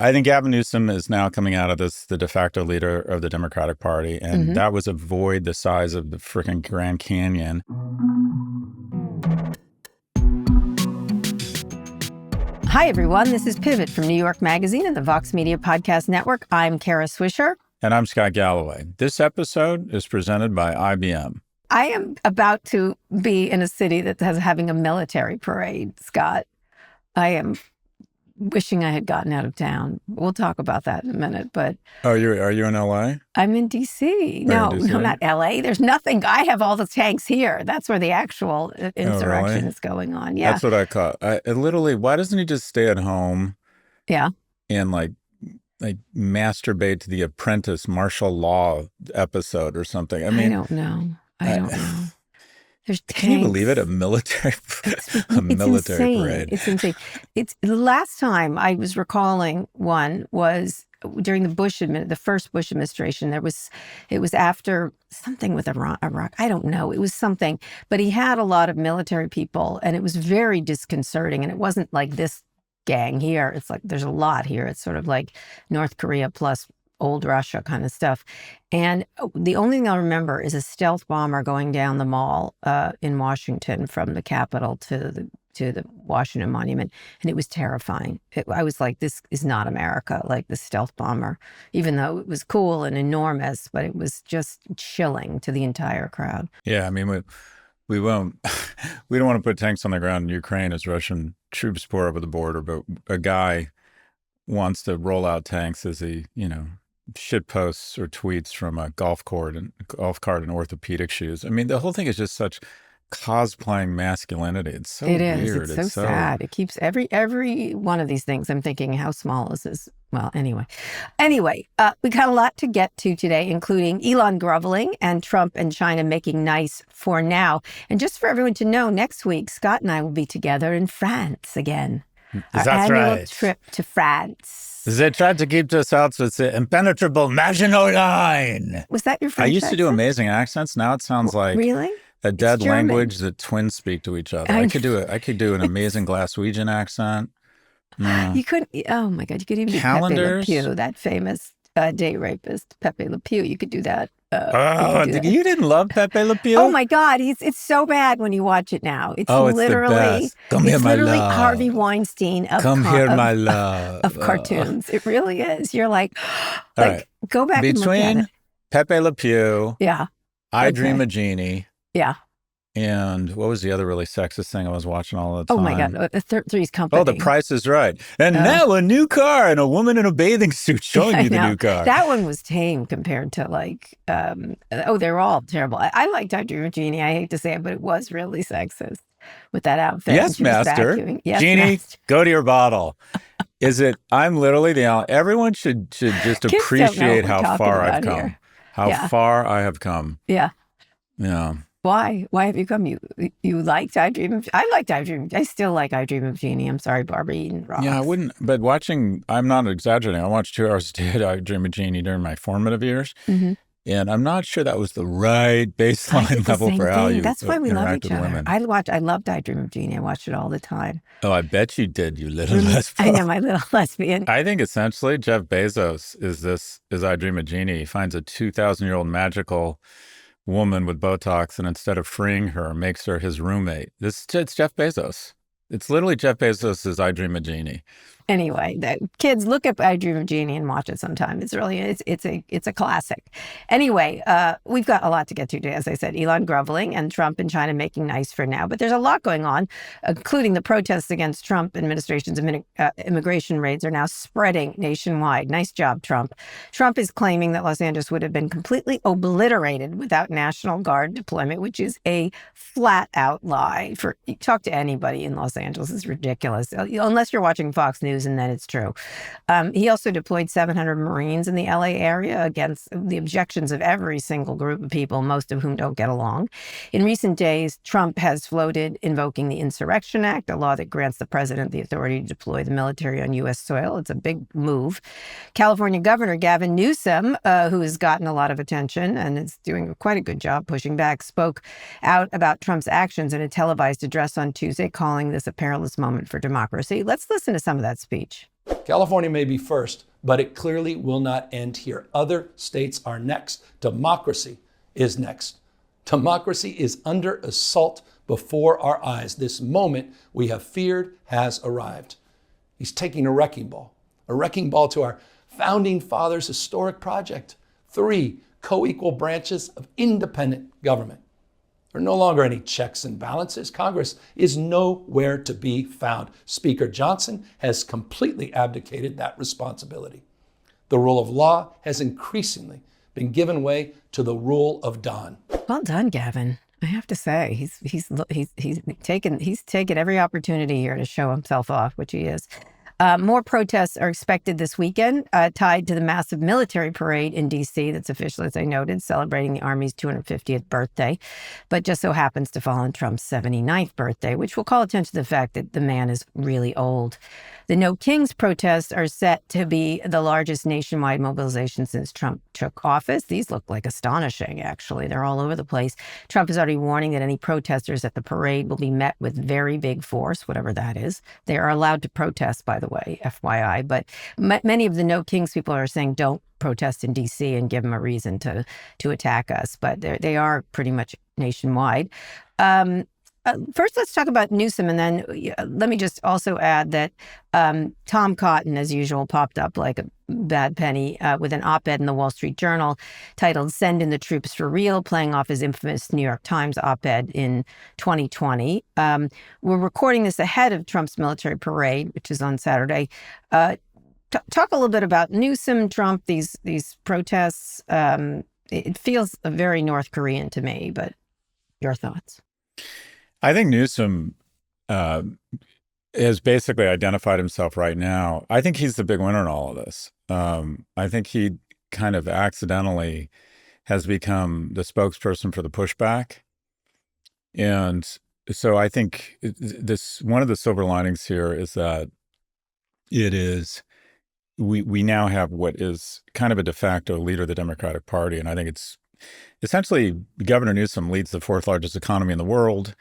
I think Gavin Newsom is now coming out of this, the de facto leader of the Democratic Party, and that was a void the size of the freaking Grand Canyon. Hi, everyone. This is Pivot from New York Magazine and the Vox Media Podcast Network. I'm Kara Swisher. And I'm Scott Galloway. This episode is presented by IBM. I am about to be in a city that is having a military parade, Scott. I am wishing I had gotten out of town. We'll talk about that in a minute, but... Oh, are you in LA? I'm in D.C. No, not LA. There's nothing. I have all the tanks here. That's where the actual insurrection is going on. Yeah. That's what I caught. I literally, why doesn't he just stay at home? Yeah. And like masturbate to the Apprentice martial law episode or something? I mean, I don't know. There's tanks. Can you believe it? A military parade. It's insane. It's the last time I was recalling one was during the first Bush administration. It was after something with Iraq. I don't know. It was something, but he had a lot of military people, and it was very disconcerting. And it wasn't like this gang here. It's like there's a lot here. It's sort of like North Korea plus old Russia kind of stuff. And the only thing I'll remember is a stealth bomber going down the mall in Washington from the Capitol to the Washington Monument. And it was terrifying. I was like, this is not America, like the stealth bomber, even though it was cool and enormous, but it was just chilling to the entire crowd. Yeah, I mean, we don't want to put tanks on the ground in Ukraine as Russian troops pour over the border, but a guy wants to roll out tanks as he, shit posts or tweets from a golf cart and orthopedic shoes. I mean, the whole thing is just such cosplaying masculinity. It's so weird. It's so sad. It keeps every one of these things. I'm thinking, how small is this? Well, anyway, we got a lot to get to today, including Elon groveling and Trump and China making nice for now. And just for everyone to know, next week, Scott and I will be together in France again. That's Our annual right. trip to France. They tried to keep us out with the impenetrable Maginot Line. Was that your French I used to do accent? amazing accents. Now it sounds like really? A dead It's German. language that twins speak to each other. I could do an amazing Glaswegian accent. You couldn't. Oh my God! You could even do Calendars. Pepe Le Pew, that famous date rapist, Pepe Le Pew. You could do that. You didn't love Pepe Le Pew? Oh my God! It's so bad when you watch it now. It's literally the best. Come here, my love. Harvey Weinstein of my love of cartoons. It really is. You're like right. Go back and look at Between it. Pepe Le Pew, Yeah, I Dream a Genie. Yeah. And what was the other really sexist thing I was watching all the time? Oh my God, Three's Company. Oh, The Price is Right. And now a new car and a woman in a bathing suit showing you the new car. That one was tame compared to they're all terrible. I liked I Dream of Jeannie. I hate to say it, but it was really sexist with that outfit. Yes, master. Yes, Jeannie, master. Go to your bottle. I'm literally everyone should just appreciate how far I've come. Here. How far I have come. Yeah. Yeah. Why? Why have you come? You liked I Dream of... I liked I Dream... I still like I Dream of Jeannie. I'm sorry, Barbara Eden Ross. Yeah, I wouldn't... But I'm not exaggerating. I watched 2 hours a day of I Dream of Jeannie during my formative years. Mm-hmm. And I'm not sure that was the right baseline level for how you That's why we love each other. Women. I loved I Dream of Jeannie. I watched it all the time. Oh, I bet you did, you little lesbian. I know, my little lesbian. I think essentially Jeff Bezos is I Dream of Jeannie. He finds a 2,000-year-old magical woman with Botox, and instead of freeing her, makes her his roommate. It's Jeff Bezos. It's literally Jeff Bezos' I Dream of Jeannie. Anyway, kids, look up I Dream of Jeannie and watch it sometime. It's really, it's a classic. Anyway, we've got a lot to get to today. As I said, Elon groveling and Trump and China making nice for now. But there's a lot going on, including the protests against Trump administration's immigration raids are now spreading nationwide. Nice job, Trump. Trump is claiming that Los Angeles would have been completely obliterated without National Guard deployment, which is a flat out lie. Talk to anybody in Los Angeles. It's ridiculous, unless you're watching Fox News. And then it's true. He also deployed 700 Marines in the LA area against the objections of every single group of people, most of whom don't get along. In recent days, Trump has floated invoking the Insurrection Act, a law that grants the president the authority to deploy the military on U.S. soil. It's a big move. California Governor Gavin Newsom, who has gotten a lot of attention and is doing quite a good job pushing back, spoke out about Trump's actions in a televised address on Tuesday, calling this a perilous moment for democracy. Let's listen to some of that speech. California may be first, but it clearly will not end here. Other states are next. Democracy is next. Democracy is under assault before our eyes. This moment we have feared has arrived. He's taking a wrecking ball to our founding fathers' historic project. 3 co-equal branches of independent government. There are no longer any checks and balances. Congress is nowhere to be found. Speaker Johnson has completely abdicated that responsibility. The rule of law has increasingly been given way to the rule of Don. Well done, Gavin. I have to say, he's taken every opportunity here to show himself off, which he is. More protests are expected this weekend, tied to the massive military parade in D.C. that's official, as I noted, celebrating the Army's 250th birthday, but just so happens to fall on Trump's 79th birthday, which will call attention to the fact that the man is really old. The No Kings protests are set to be the largest nationwide mobilization since Trump took office. These look like astonishing, actually. They're all over the place. Trump is already warning that any protesters at the parade will be met with very big force, whatever that is. They are allowed to protest, by the way, FYI. But many of the No Kings people are saying don't protest in D.C. and give them a reason to attack us. But they are pretty much nationwide. First, let's talk about Newsom, and then let me just also add that Tom Cotton, as usual, popped up like a bad penny with an op-ed in the Wall Street Journal titled "Send in the Troops for Real," playing off his infamous New York Times op-ed in 2020. We're recording this ahead of Trump's military parade, which is on Saturday. Talk a little bit about Newsom, Trump, these protests. It feels very North Korean to me, but your thoughts? I think Newsom has basically identified himself right now. I think he's the big winner in all of this. I think he kind of accidentally has become the spokesperson for the pushback. And so I think one of the silver linings here is that we now have what is kind of a de facto leader of the Democratic Party. And I think it's essentially Governor Newsom leads the 4th largest economy in the world.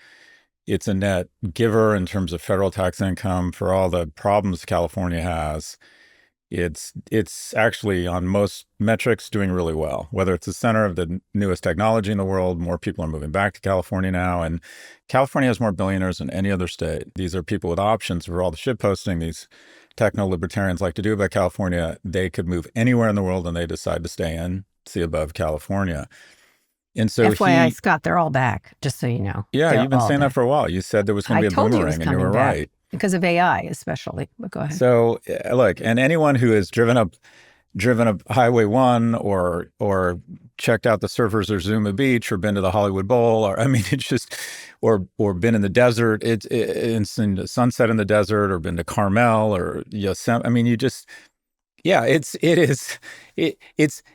It's a net giver in terms of federal tax income for all the problems California has. It's actually on most metrics doing really well, whether it's the center of the newest technology in the world. More people are moving back to California now, and California has more billionaires than any other state. These are people with options for all the shit posting these techno-libertarians like to do about California. They could move anywhere in the world and they decide to stay in, see above California. And so FYI, Scott, they're all back, just so you know. Yeah, they're you've been saying that for a while. You said there was going to be a boomerang, and you were right. Because of AI, especially. But go ahead. So look, and anyone who has driven up Highway 1 or checked out the surfers or Zuma Beach or been to the Hollywood Bowl, or it's just or been in the desert, it's in the sunset in the desert, or been to Carmel or Yosemite. It's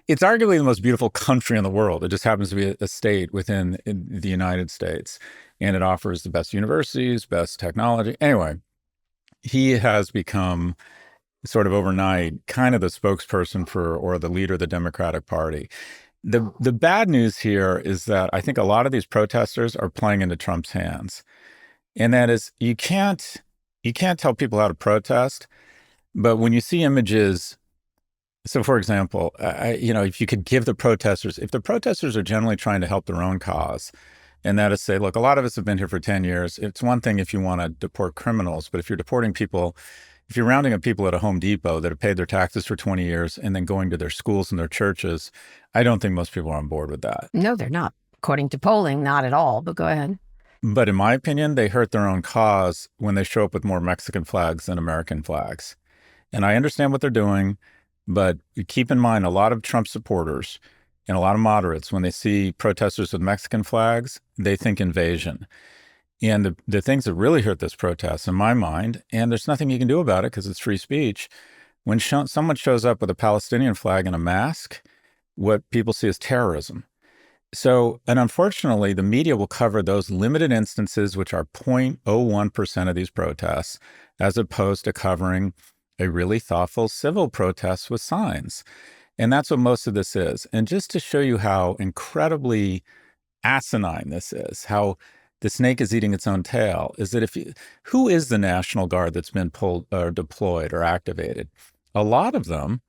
arguably the most beautiful country in the world. It just happens to be a state within the United States, and it offers the best universities, best technology. Anyway, he has become sort of overnight kind of the spokesperson for, or the leader of the Democratic Party. The bad news here is that I think a lot of these protesters are playing into Trump's hands, and that is you can't tell people how to protest. But when you see images, so for example, if you could give if the protesters are generally trying to help their own cause, and that is say, look, a lot of us have been here for 10 years. It's one thing if you want to deport criminals, but if you're deporting people, if you're rounding up people at a Home Depot that have paid their taxes for 20 years and then going to their schools and their churches, I don't think most people are on board with that. No, they're not. According to polling, not at all, but go ahead. But in my opinion, they hurt their own cause when they show up with more Mexican flags than American flags. And I understand what they're doing, but keep in mind, a lot of Trump supporters and a lot of moderates, when they see protesters with Mexican flags, they think invasion. And the things that really hurt this protest, in my mind, and there's nothing you can do about it because it's free speech, when someone shows up with a Palestinian flag and a mask, what people see is terrorism. So, and unfortunately, the media will cover those limited instances, which are 0.01% of these protests, as opposed to covering a really thoughtful civil protest with signs. And that's what most of this is. And just to show you how incredibly asinine this is, how the snake is eating its own tail, is that who is the National Guard that's been pulled or deployed or activated? A lot of them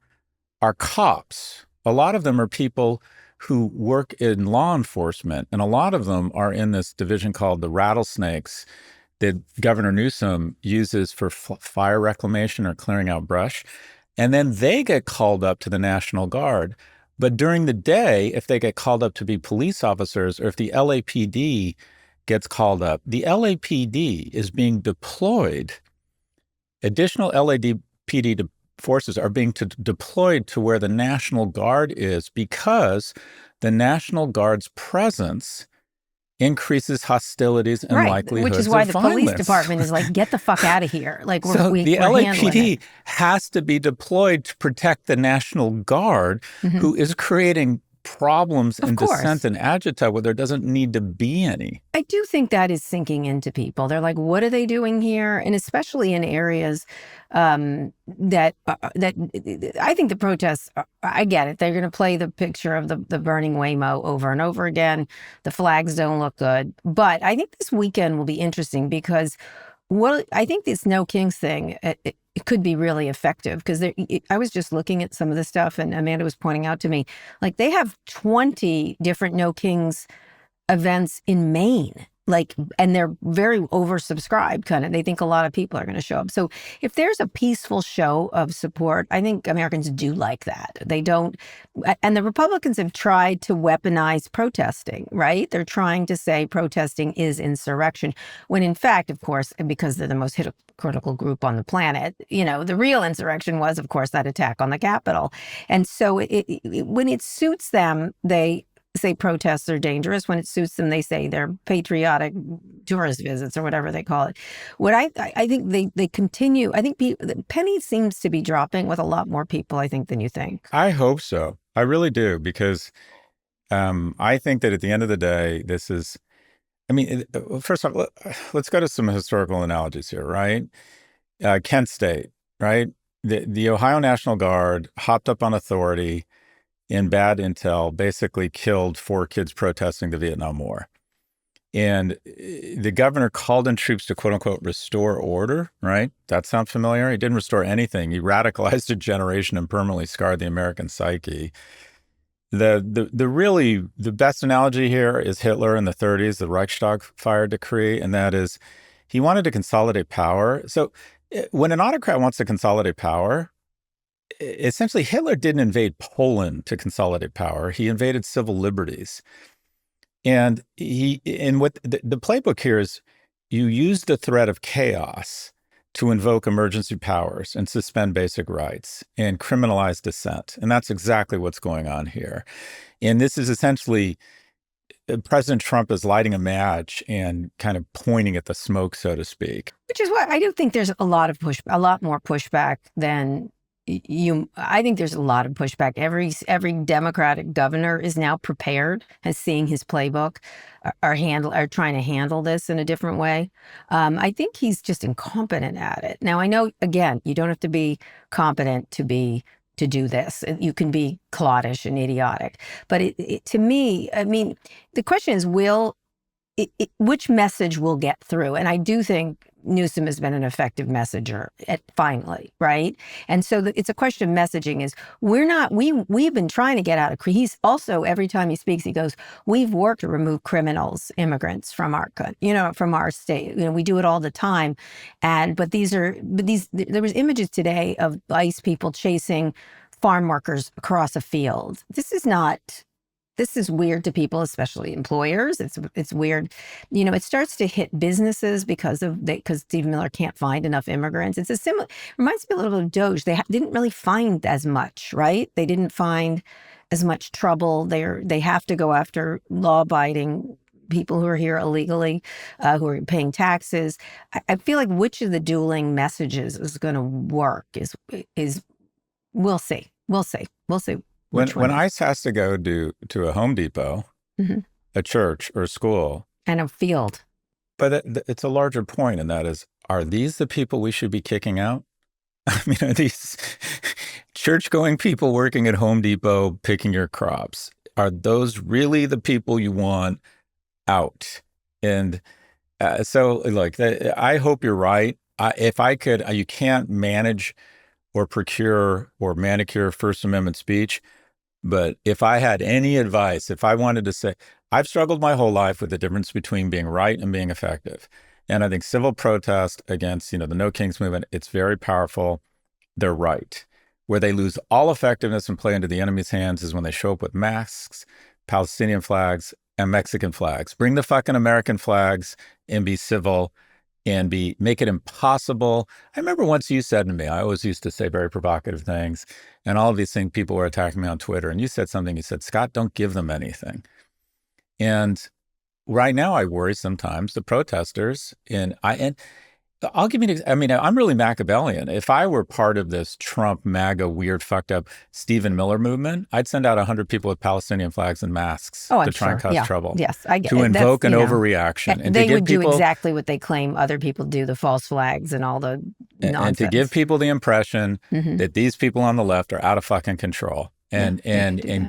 are cops. A lot of them are people who work in law enforcement, and a lot of them are in this division called the rattlesnakes that Governor Newsom uses for fire reclamation or clearing out brush. And then they get called up to the National Guard. But during the day, if they get called up to be police officers, or if the LAPD gets called up, the LAPD is being deployed. Additional LAPD forces are being deployed to where the National Guard is, because the National Guard's presence increases hostilities and likelihoods which is why of the violence. police department is like, get the fuck out of here. Like, So we're the handling LAPD it. has to be deployed to protect the National Guard, who is creating problems and dissent and agita where there doesn't need to be any. I do think that is sinking into people. They're like, what are they doing here? And especially in areas that I think the protests, I get it. They're going to play the picture of the burning Waymo over and over again. The flags don't look good. But I think this weekend will be interesting because I think this No Kings thing, it could be really effective, because I was just looking at some of the stuff, and Amanda was pointing out to me, like, they have 20 different No Kings events in Maine. Like, and they're very oversubscribed, kind of. They think a lot of people are going to show up. So if there's a peaceful show of support, I think Americans do like that. They don't, and the Republicans have tried to weaponize protesting, right? They're trying to say protesting is insurrection, when in fact, of course, because they're the most hypocritical group on the planet, the real insurrection was, of course, that attack on the Capitol. And so when it suits them, they say protests are dangerous. When it suits them, they say they're patriotic tourist visits or whatever they call it. What I think they continue. I think the penny seems to be dropping with a lot more people, I think, than you think. I hope so. I really do, because I think that at the end of the day, this is, first off, let's go to some historical analogies here, right? Kent State, right? The Ohio National Guard hopped up on authority in bad intel, basically killed 4 kids protesting the Vietnam War. And the governor called in troops to, quote unquote, restore order, right? That sound familiar? He didn't restore anything. He radicalized a generation and permanently scarred the American psyche. The best analogy here is Hitler in the 30s, the Reichstag fire decree, and that is he wanted to consolidate power. So when an autocrat wants to consolidate power, essentially, Hitler didn't invade Poland to consolidate power. He invaded civil liberties. And what the playbook here is, you use the threat of chaos to invoke emergency powers and suspend basic rights and criminalize dissent. And that's exactly what's going on here. And this is essentially, President Trump is lighting a match and kind of pointing at the smoke, so to speak. Which is why I do think there's a lot more pushback than I think there's a lot of pushback. Every Democratic governor is now prepared, has seeing his playbook, are trying to handle this in a different way. I think he's just incompetent at it. Now, I know, again, you don't have to be competent to do this. You can be cloddish and idiotic. But to me, the question is, which message will get through? And I do think Newsom has been an effective messenger finally, right? And so it's a question of messaging. Is we've been trying to get out of, he's also, every time he speaks, he goes, we've worked to remove criminals, immigrants from our state. We do it all the time. But there was images today of ICE people chasing farm workers across a field. This is weird to people, especially employers. It's weird. It starts to hit businesses because Stephen Miller can't find enough immigrants. Reminds me a little bit of Doge. They didn't really find as much, right? They didn't find as much trouble. They have to go after law-abiding people who are here illegally, who are paying taxes. I feel like which of the dueling messages is going to work is we'll see. When ICE has to go to a Home Depot, a church or a school. And a field. But it's a larger point, and that is, are these the people we should be kicking out? Are these church-going people working at Home Depot picking your crops, are those really the people you want out? And So look, I hope you're right. If I could, you can't manage or procure or manicure First Amendment speech. But if I had any advice, if I wanted to say, I've struggled my whole life with the difference between being right and being effective. And I think civil protest against, the No Kings movement, it's very powerful. They're right. Where they lose all effectiveness and play into the enemy's hands is when they show up with masks, Palestinian flags, and Mexican flags. Bring the fucking American flags and be civil and make it impossible. I remember once you said to me, I always used to say very provocative things, and all of these things, people were attacking me on Twitter, and you said something, you said, Scott, don't give them anything. And right now I worry sometimes the protesters, and I'll give you I'm really Machiavellian. If I were part of this Trump, MAGA, weird, fucked up Stephen Miller movement, I'd send out 100 people with Palestinian flags and masks to try and cause trouble. Yes, I get to it. invoke an overreaction. And they would do exactly what they claim other people do, the false flags and all the nonsense. And to give people the impression that these people on the left are out of fucking control and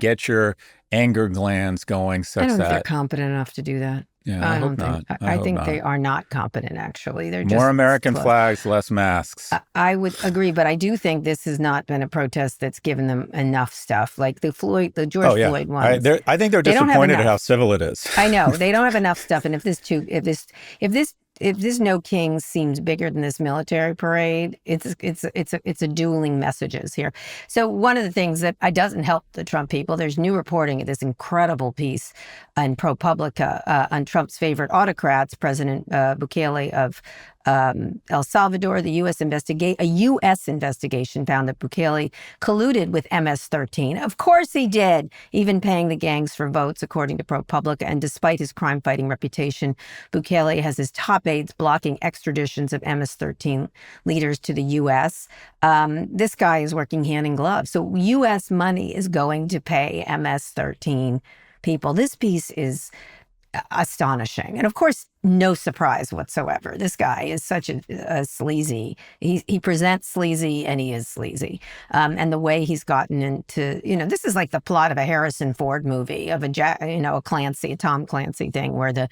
get your anger glands going such that... I don't think they're competent enough to do that. Yeah, I hope not. I think they are not competent, actually. They're just more American flags, less masks. I would agree, but I do think this has not been a protest that's given them enough stuff. Like the George Floyd ones. I think they're disappointed at how civil it is. I know they don't have enough stuff, and if this No King seems bigger than this military parade, it's a dueling messages here. So one of the things that doesn't help the Trump people, there's new reporting of this incredible piece in ProPublica on Trump's favorite autocrats, President Bukele of El Salvador. A U.S. investigation found that Bukele colluded with MS-13. Of course he did, even paying the gangs for votes, according to ProPublica. And despite his crime-fighting reputation, Bukele has his top aides blocking extraditions of MS-13 leaders to the U.S. This guy is working hand in glove. So U.S. money is going to pay MS-13 people. This piece is astonishing. And of course, no surprise whatsoever. This guy is such a sleazy. He presents sleazy and he is sleazy. And the way he's gotten into, this is like the plot of a Harrison Ford movie, of a Tom Clancy thing, where the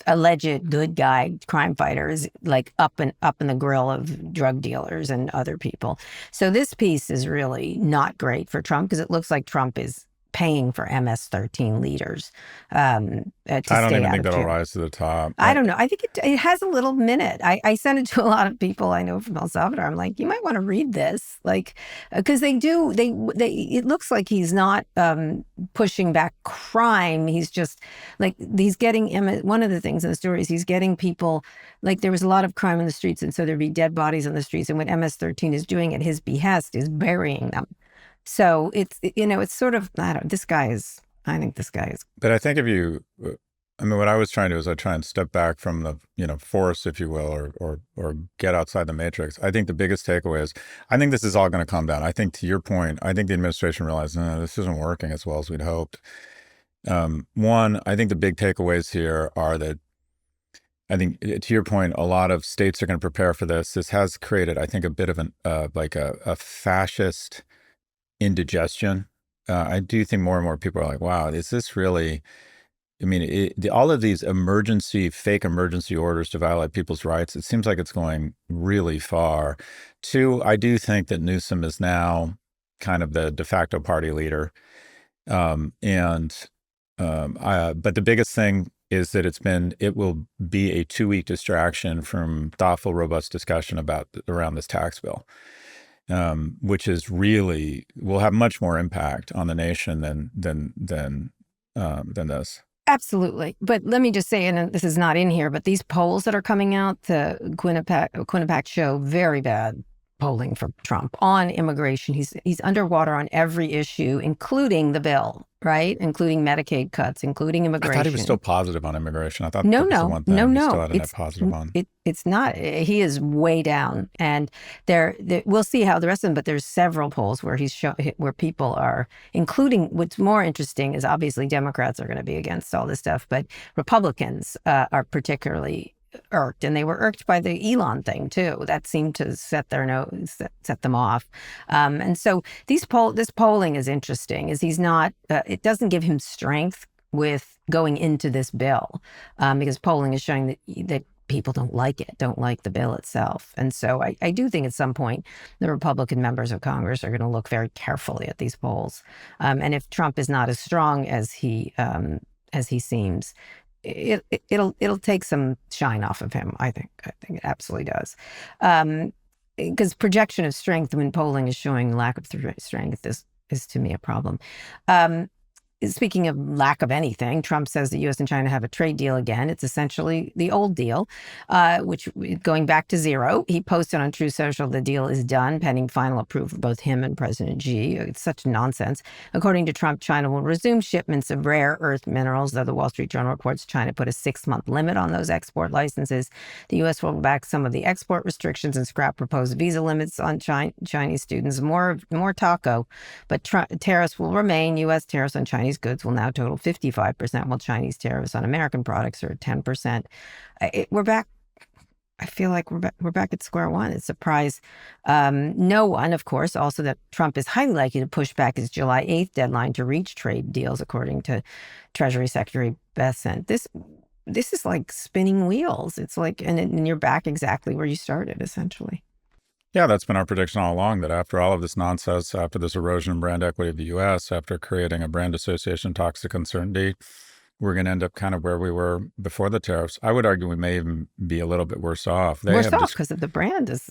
alleged good guy crime fighter is like up in the grill of drug dealers and other people. So this piece is really not great for Trump, because it looks like Trump is paying for MS-13 leaders to I don't even think that'll rise to the top. I don't know. I think it has a little minute. I sent it to a lot of people I know from El Salvador. I'm like, you might want to read this, because it looks like he's not pushing back crime. He's just he's getting one of the things in the story is he's getting people, there was a lot of crime in the streets, and so there'd be dead bodies on the streets, and what MS-13 is doing at his behest is burying them. So it's sort of, I think this guy is. But I think what I was trying to do is I try and step back from the, force, if you will, or get outside the matrix. I think the biggest takeaway is, I think this is all going to calm down. I think, to your point, I think the administration realized, no, this isn't working as well as we'd hoped. One, I think the big takeaways here are that, I think, to your point, a lot of states are going to prepare for this. This has created, I think, a bit of a fascist indigestion. I do think more and more people are like, wow, is this really, all of these fake emergency orders to violate people's rights, it seems like it's going really far. Two, I do think that Newsom is now kind of the de facto party leader. But the biggest thing is that it will be a 2-week distraction from thoughtful, robust discussion around this tax bill. Which is really will have much more impact on the nation than this. Absolutely. But let me just say, and this is not in here, but these polls that are coming out, the Quinnipiac show very bad polling for Trump on immigration. He's underwater on every issue, including the bill, right? Including Medicaid cuts, including immigration. I thought he was still positive on immigration. I thought no. He still had a net positive on. It's not. He is way down, and we'll see how the rest of them. But there's several polls where where people are, including. What's more interesting is obviously Democrats are going to be against all this stuff, but Republicans are particularly irked, and they were irked by the Elon thing too. That seemed to set them off. And so this polling is interesting. Is he's not? It doesn't give him strength with going into this bill, because polling is showing that people don't like it, don't like the bill itself. And so I do think at some point the Republican members of Congress are going to look very carefully at these polls. And if Trump is not as strong as he seems, it'll take some shine off of him. I think it absolutely does. Because projection of strength when polling is showing lack of strength is to me a problem. Speaking of lack of anything, Trump says the U.S. and China have a trade deal again. It's essentially the old deal, which going back to zero. He posted on Truth Social, the deal is done, pending final approval of both him and President Xi. It's such nonsense. According to Trump, China will resume shipments of rare earth minerals, though the Wall Street Journal reports China put a 6-month limit on those export licenses. The U.S. rolled back some of the export restrictions and scrapped proposed visa limits on Chinese students. More taco, but tariffs will remain. U.S. tariffs on Chinese goods will now total 55%, while Chinese tariffs on American products are 10%. We're back. I feel like we're back at square one. It surprised no one, of course, also that Trump is highly likely to push back his July 8th deadline to reach trade deals, according to Treasury Secretary Bessent. This is like spinning wheels. It's like, and you're back exactly where you started, essentially. Yeah, that's been our prediction all along, that after all of this nonsense, after this erosion in brand equity of the U.S., after creating a brand association toxic uncertainty, we're going to end up kind of where we were before the tariffs. I would argue we may even be a little bit worse off. Worse off because of the brand is,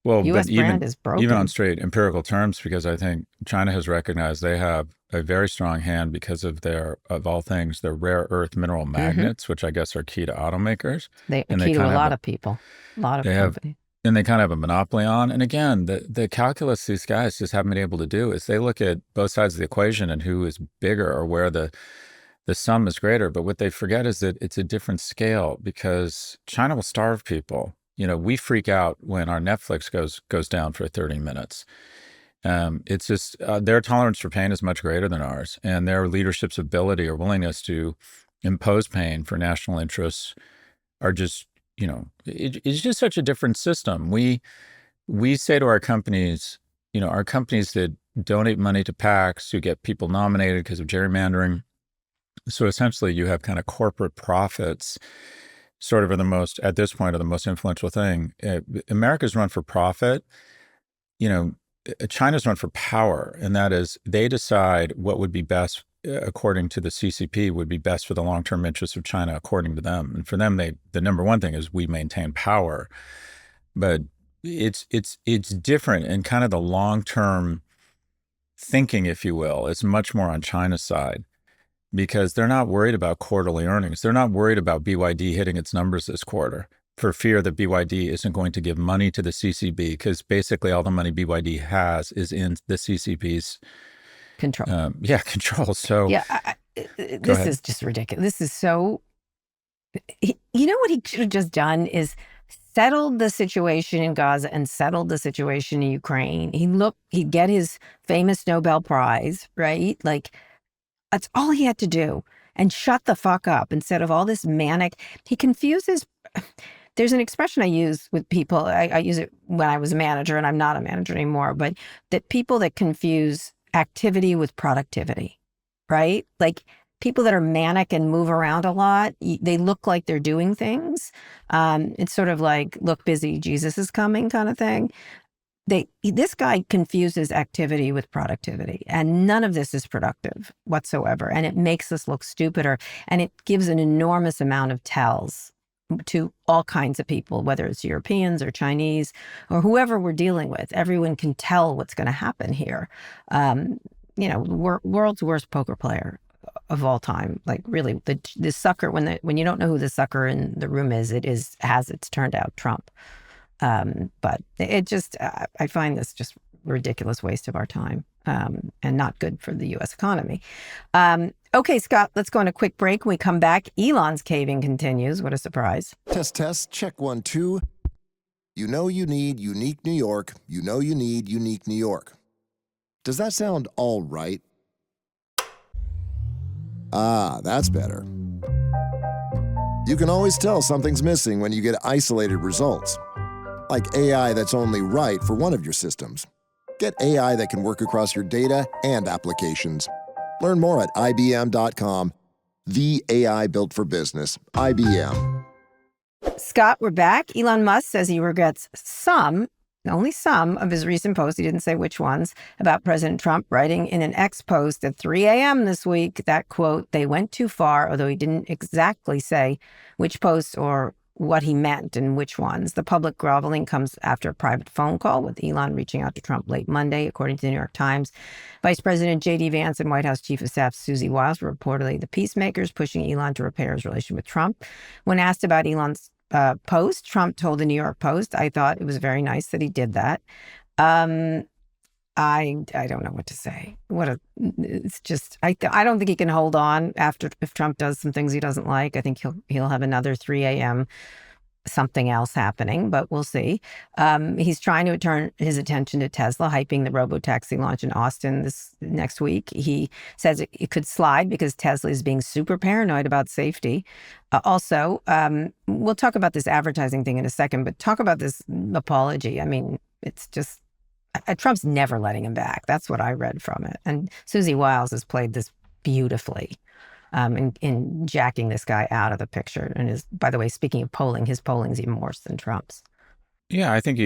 U.S. brand is broken. Even on straight empirical terms, because I think China has recognized they have a very strong hand because of of all things, their rare earth mineral magnets, which I guess are key to automakers. They're key to a lot of people, a lot of companies. And they kind of have a monopoly on. And again, the calculus these guys just haven't been able to do is they look at both sides of the equation and who is bigger or where the sum is greater. But what they forget is that it's a different scale, because China will starve people. You know, we freak out when our Netflix goes down for 30 minutes. It's just their tolerance for pain is much greater than ours. And their leadership's ability or willingness to impose pain for national interests are just, you know, it's just such a different system. We say to our companies, you know, our companies that donate money to PACs, who get people nominated because of gerrymandering. So essentially you have kind of corporate profits sort of are the most, at this point, are the most influential thing. America's run for profit. You know, China's run for power, and that is they decide what would be best according to the CCP would be best for the long-term interests of China, according to them. And for them, the number one thing is we maintain power. But it's different, and kind of the long-term thinking, if you will, is much more on China's side, because they're not worried about quarterly earnings. They're not worried about BYD hitting its numbers this quarter for fear that BYD isn't going to give money to the CCP, because basically all the money BYD has is in the CCP's control. Control. So this is just ridiculous. This is so, you know what he should have just done is settled the situation in Gaza and settled the situation in Ukraine. He'd get his famous Nobel Prize, right? Like, that's all he had to do, and shut the fuck up instead of all this manic. He confuses. There's an expression I use with people. I use it when I was a manager, and I'm not a manager anymore, but that people that confuse activity with productivity, right? Like people that are manic and move around a lot, they look like they're doing things. It's sort of like, look busy, Jesus is coming kind of thing. This guy confuses activity with productivity, and none of this is productive whatsoever. And it makes us look stupider, and it gives an enormous amount of tells to all kinds of people, whether it's Europeans or Chinese or whoever we're dealing with. Everyone can tell what's going to happen here. You know, world's worst poker player of all time. Like really, the sucker, when you don't know who the sucker in the room is, it's turned out Trump. But it just, I find this just a ridiculous waste of our time, and not good for the U.S. economy. Okay, Scott, let's go on a quick break. When we come back, Elon's caving continues. What a surprise. Test, check 1, 2. You know you need unique New York. You know you need unique New York. Does that sound all right? Ah, that's better. You can always tell something's missing when you get isolated results. Like AI that's only right for one of your systems. Get AI that can work across your data and applications. Learn more at IBM.com. The AI built for business, IBM. Scott, we're back. Elon Musk says he regrets only some of his recent posts, he didn't say which ones, about President Trump, writing in an X post at 3 a.m. this week that, quote, they went too far, although he didn't exactly say which posts or what he meant and which ones. The public groveling comes after a private phone call with Elon reaching out to Trump late Monday, according to the New York Times. Vice President J.D. Vance and White House Chief of Staff Susie Wiles were reportedly the peacemakers pushing Elon to repair his relation with Trump. When asked about Elon's post, Trump told the New York Post, I thought it was very nice that he did that. I don't know what to say. It's just, I don't think he can hold on after, if Trump does some things he doesn't like. I think he'll have another 3 a.m. something else happening, but we'll see. He's trying to turn his attention to Tesla, hyping the robotaxi launch in Austin this next week. He says it could slide because Tesla is being super paranoid about safety. Also, we'll talk about this advertising thing in a second, but talk about this apology. I mean, it's just, Trump's never letting him back. That's what I read from it. And Susie Wiles has played this beautifully. In jacking this guy out of the picture. And by the way, speaking of polling, his polling's even worse than Trump's. Yeah, I think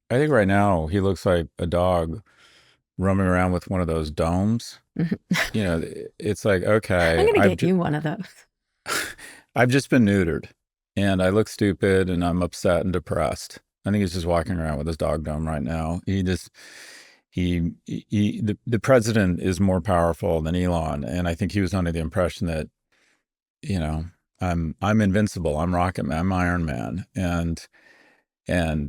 right now he looks like a dog roaming around with one of those domes. You know, it's like, okay. I'm going to get you one of those. I've just been neutered and I look stupid and I'm upset and depressed. I think he's just walking around with his dog dome right now. The president is more powerful than Elon, and I think he was under the impression that, you know, I'm invincible, I'm Rocket Man, I'm Iron Man, and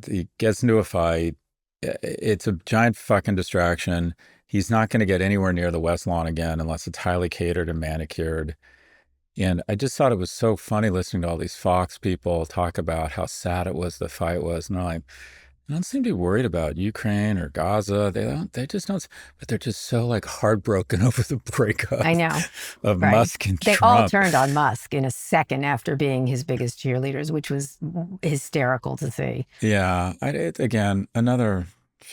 he gets into a fight. It's a giant fucking distraction. He's not going to get anywhere near the West Lawn again unless it's highly catered and manicured. And I just thought it was so funny listening to all these Fox people talk about how sad it was, the fight was, and they're like, they don't seem to be worried about Ukraine or Gaza. They just don't, but they're just so like heartbroken over the breakup. I know. Of right. Musk and Trump. They all turned on Musk in a second after being his biggest cheerleaders, which was hysterical to see. Yeah. Again, another,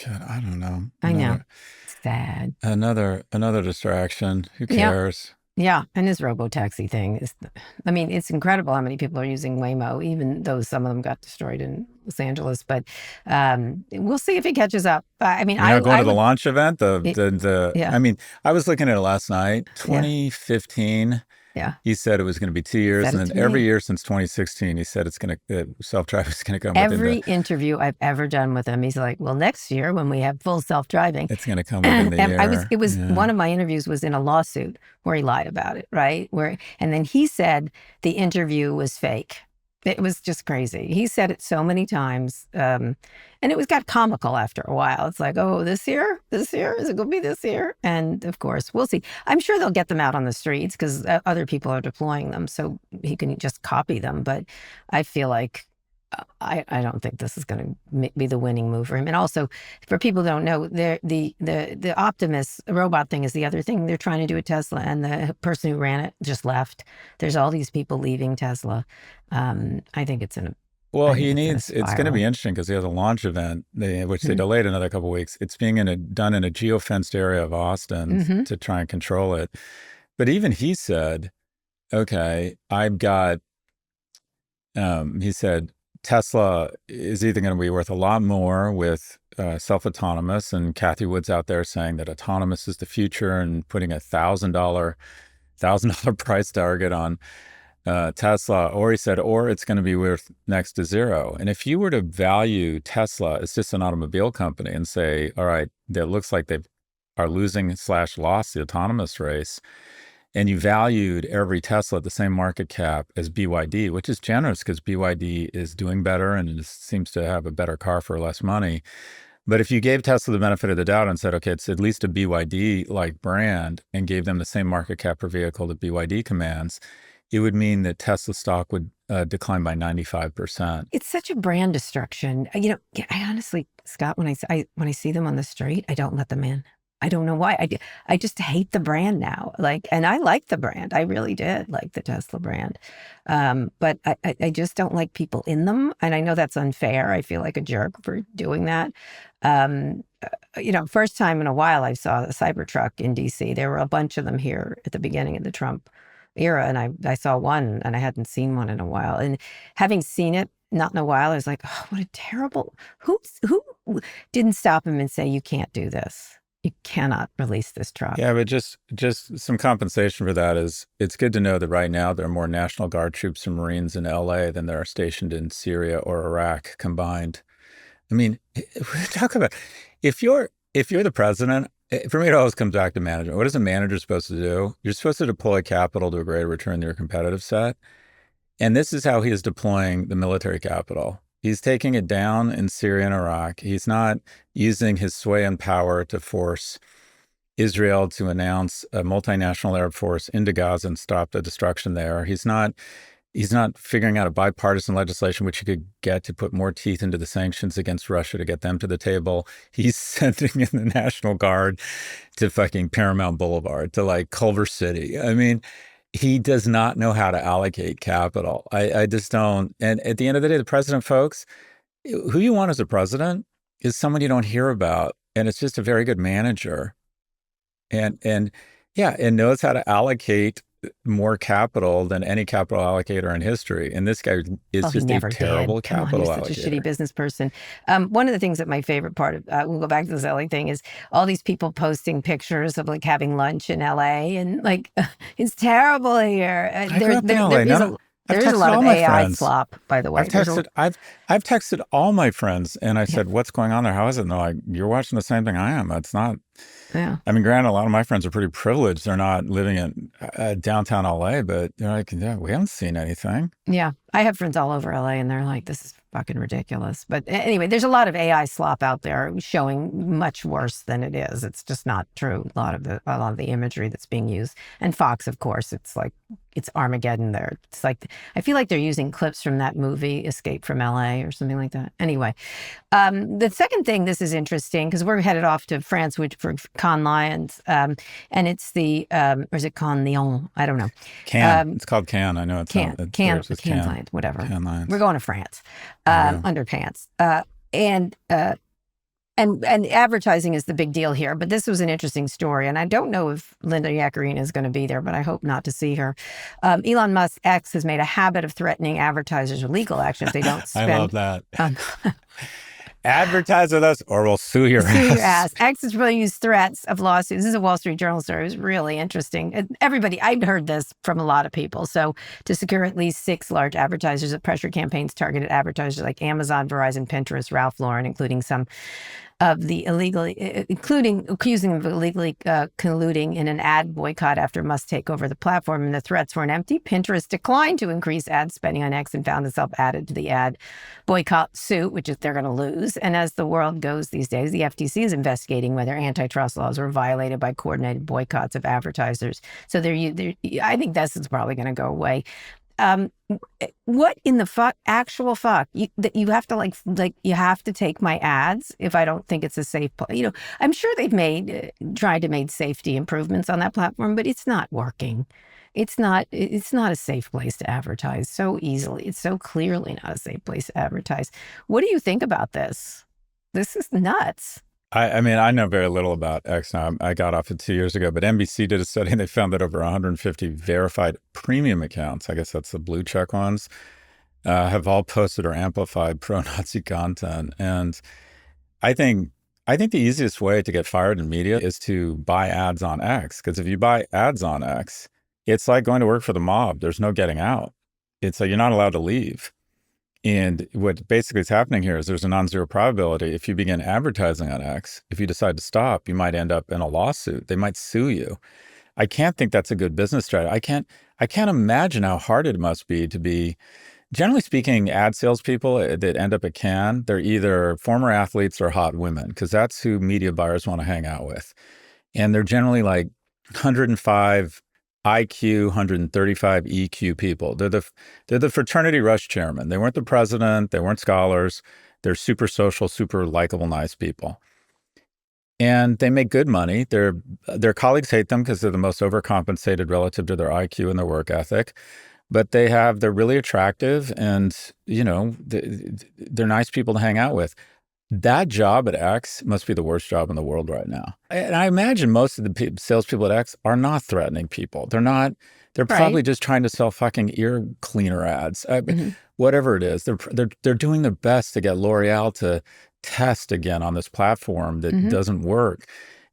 I don't know. I know. It's sad. Another distraction. Who cares? Yeah, and his robo-taxi thing is, I mean, it's incredible how many people are using Waymo, even though some of them got destroyed in Los Angeles. But we'll see if he catches up. I mean, going to the launch event. Yeah. I mean, I was looking at it last night. 2015. Yeah. He said it was going to be 2 years, and then every year since 2016, he said self-driving is going to come. Every interview I've ever done with him, he's like, "Well, next year when we have full self-driving, it's going to come within the year." It was one of my interviews was in a lawsuit where he lied about it, right? And then he said the interview was fake. It was just crazy. He said it so many times, and it got comical after a while. It's like, oh, this year? Is it going to be this year? And of course, we'll see. I'm sure they'll get them out on the streets because other people are deploying them, so he can just copy them. But I feel like I don't think this is going to be the winning move for him. And also, for people who don't know, the Optimus robot thing is the other thing they're trying to do at Tesla, and the person who ran it just left. There's all these people leaving Tesla. I think it's it's going to be interesting because he has a launch event, which they delayed another couple of weeks. It's being done in a geofenced area of Austin to try and control it. But even he said, okay, I've got, he said, Tesla is either going to be worth a lot more with self-autonomous, and Kathy Wood's out there saying that autonomous is the future and putting $1,000 price target on Tesla, or he said, or it's going to be worth next to zero. And if you were to value Tesla as just an automobile company and say, all right, it looks like they are losing / lost the autonomous race, and you valued every Tesla at the same market cap as BYD, which is generous because BYD is doing better and it seems to have a better car for less money. But if you gave Tesla the benefit of the doubt and said, okay, it's at least a BYD-like brand, and gave them the same market cap per vehicle that BYD commands, it would mean that Tesla stock would decline by 95%. It's such a brand destruction. You know, I honestly, Scott, when I see them on the street, I don't let them in. I don't know why. I just hate the brand now. And I like the brand. I really did like the Tesla brand. But I just don't like people in them. And I know that's unfair. I feel like a jerk for doing that. First time in a while I saw a Cybertruck in DC. There were a bunch of them here at the beginning of the Trump era, and I saw one, and I hadn't seen one in a while. And having seen it, not in a while, I was like, oh, what a terrible, who didn't stop him and say, you can't do this. You cannot release this truck. Yeah, but just some compensation for that is, it's good to know that right now there are more National Guard troops and Marines in LA than there are stationed in Syria or Iraq combined. I mean, talk about, if you're the president, for me, it always comes back to management. What is a manager supposed to do? You're supposed to deploy capital to a greater return than your competitive set. And this is how he is deploying the military capital. He's taking it down in Syria and Iraq. He's not using his sway and power to force Israel to announce a multinational Arab force into Gaza and stop the destruction there. He's not figuring out a bipartisan legislation which he could get to put more teeth into the sanctions against Russia to get them to the table. He's sending in the National Guard to fucking Paramount Boulevard, to like Culver City. I mean, he does not know how to allocate capital. I just don't. And at the end of the day, the president, folks, who you want as a president is someone you don't hear about. And it's just a very good manager. And knows how to allocate more capital than any capital allocator in history. And this guy is just a terrible capital allocator. He's such a shitty business person. One of the things that my favorite part of, we'll go back to this LA thing, is all these people posting pictures of like having lunch in LA, and like, it's terrible here. There is a lot of AI slop, by the way. I've texted all my friends, and I said, what's going on there? How is it? And they're like, you're watching the same thing I am. It's not. Yeah. I mean, granted, a lot of my friends are pretty privileged. They're not living in downtown LA, but they're like, yeah, we haven't seen anything. Yeah. I have friends all over LA, and they're like, this is fucking ridiculous. But anyway, there's a lot of AI slop out there showing much worse than it is. It's just not true. A lot of the imagery that's being used. And Fox, of course, it's like, it's Armageddon there. It's like, I feel like they're using clips from that movie, Escape from LA, or something like that. Anyway, the second thing, this is interesting, because we're headed off to France for Cannes Lions, and it's the, or is it Cannes Lions? I don't know. Cannes. It's called Cannes. I know it's Cannes Lions, whatever. Cannes Lions. We're going to France, underpants. And advertising is the big deal here, but this was an interesting story. And I don't know if Linda Yaccarino is going to be there, but I hope not to see her. Elon Musk X has made a habit of threatening advertisers with legal action if they don't spend. I love that. Advertise with us or we'll sue your ass. X has really used threats of lawsuits. This is a Wall Street Journal story. It was really interesting. Everybody, I've heard this from a lot of people. So to secure at least 6 large advertisers of pressure campaigns targeted advertisers like Amazon, Verizon, Pinterest, Ralph Lauren, including some of the including accusing them of illegally colluding in an ad boycott after Musk take over the platform. And the threats weren't empty. Pinterest declined to increase ad spending on X and found itself added to the ad boycott suit, which is they're going to lose. And as the world goes these days, the FTC is investigating whether antitrust laws were violated by coordinated boycotts of advertisers. So I think this is probably going to go away. What in the actual fuck? That you have to you have to take my ads if I don't think it's a safe place. I'm sure they've tried to make safety improvements on that platform, but it's not working. It's not a safe place to advertise so easily. It's so clearly not a safe place to advertise. What do you think about this? This is nuts. I mean, I know very little about X now. I got off it 2 years ago, but NBC did a study and they found that over 150 verified premium accounts, I guess that's the blue check ones, have all posted or amplified pro-Nazi content. And I think the easiest way to get fired in media is to buy ads on X. Because if you buy ads on X, it's like going to work for the mob. There's no getting out. It's like you're not allowed to leave. And what basically is happening here is there's a non-zero probability. If you begin advertising on X, if you decide to stop, you might end up in a lawsuit. They might sue you. I can't think that's a good business strategy. I can't imagine how hard it must be to be, generally speaking, ad salespeople that end up at Cannes, they're either former athletes or hot women, because that's who media buyers want to hang out with. And they're generally like 105 IQ, 135 EQ people. They're the fraternity rush chairman. They weren't the president. They weren't scholars. They're super social, super likable, nice people. And they make good money. Their colleagues hate them because they're the most overcompensated relative to their IQ and their work ethic. But they're really attractive and, they're nice people to hang out with. that job at X must be the worst job in the world right now. And I imagine most of the salespeople at X are not threatening people. They're not. They're probably Right. just trying to sell fucking ear cleaner ads. Mm-hmm. Whatever it is, they're doing their best to get L'Oreal to test again on this platform that Mm-hmm. doesn't work.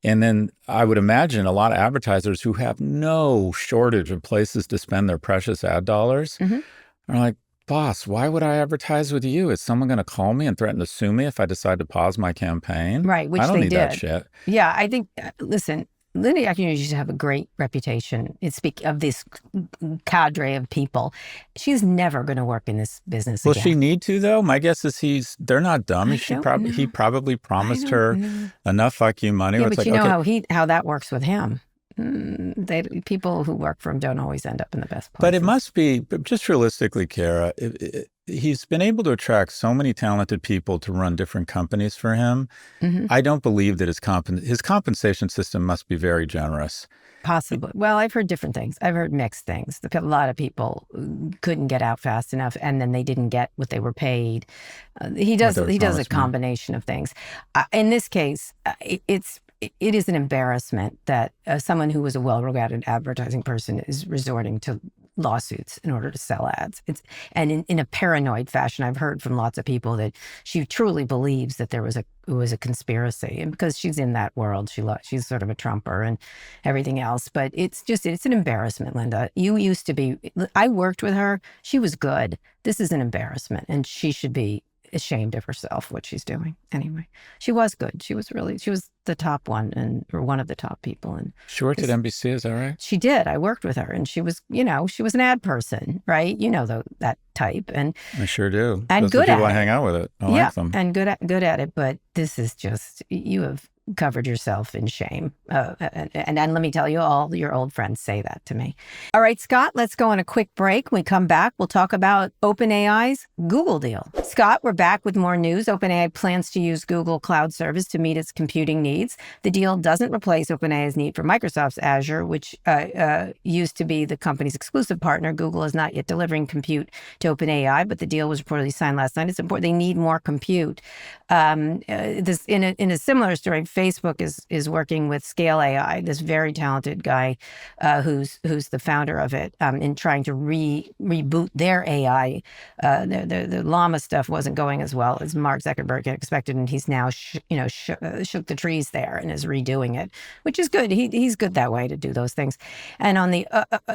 And then I would imagine a lot of advertisers who have no shortage of places to spend their precious ad dollars Mm-hmm. are like, boss, why would I advertise with you? Is someone going to call me and threaten to sue me if I decide to pause my campaign? Right, which I don't they need that did. shit. Yeah, I think, listen, Linda Yakunis used to have a great reputation. Speak of this cadre of people. She's never going to work in this business Will again. she need to, though? My guess is they're not dumb. I He don't probably know. promised I her don't know. enough fuck you money. Yeah, where it's but like, you know okay, how that works with him. People who work for him don't always end up in the best places. but it must be, just realistically, Kara, he's been able to attract so many talented people to run different companies for him. Mhm. I don't believe that his compensation system must be very generous. Possibly. Well, I've heard different things. I've heard mixed things. A lot of people couldn't get out fast enough, and then they didn't get what they were paid. He does they were a promised, combination of things. In this case, it is an embarrassment that someone who was a well-regarded advertising person is resorting to lawsuits in order to sell ads. And in a paranoid fashion. I've heard from lots of people that she truly believes that it was a conspiracy, and because she's in that world, she's sort of a Trumper and everything else. But it's an embarrassment, Linda. You used to be. I worked with her. She was good. This is an embarrassment, and she should be ashamed of herself, what she's doing. Anyway, she was good. She was the top one, or one of the top people. And She worked at NBC, is that right? she did. I worked with her, and she was an ad person, right? That type, and I sure do. And Those are good the people at I it. hang out with it. I yeah, like them. and good at it. But this is just, you have covered yourself in shame. And let me tell you, all your old friends say that to me. All right, Scott, let's go on a quick break. When we come back, we'll talk about OpenAI's Google deal. Scott, we're back with more news. OpenAI plans to use Google Cloud Service to meet its computing needs. The deal doesn't replace OpenAI's need for Microsoft's Azure, which used to be the company's exclusive partner. Google is not yet delivering compute to OpenAI, but the deal was reportedly signed last night. It's important. They need more compute. This in a similar story, Facebook is working with Scale AI, this very talented guy who's the founder of it, in trying to reboot their AI. The Llama stuff wasn't going as well as Mark Zuckerberg had expected, and he's now shook the trees there and is redoing it, which is good. He's good that way to do those things. And on the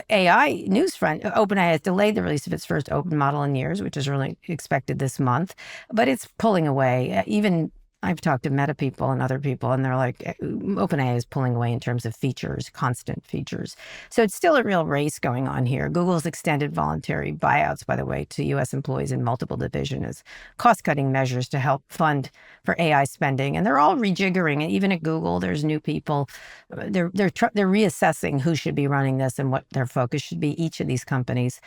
AI news front, OpenAI has delayed the release of its first open model in years, which is really expected this month, but it's pulling away. Even I've talked to Meta people and other people, and they're like, OpenAI is pulling away in terms of features, constant features. So it's still a real race going on here. Google's extended voluntary buyouts, by the way, to U.S. employees in multiple divisions as cost-cutting measures to help fund for AI spending. And they're all rejiggering. And even at Google, there's new people. They're reassessing who should be running this and what their focus should be, each of these companies.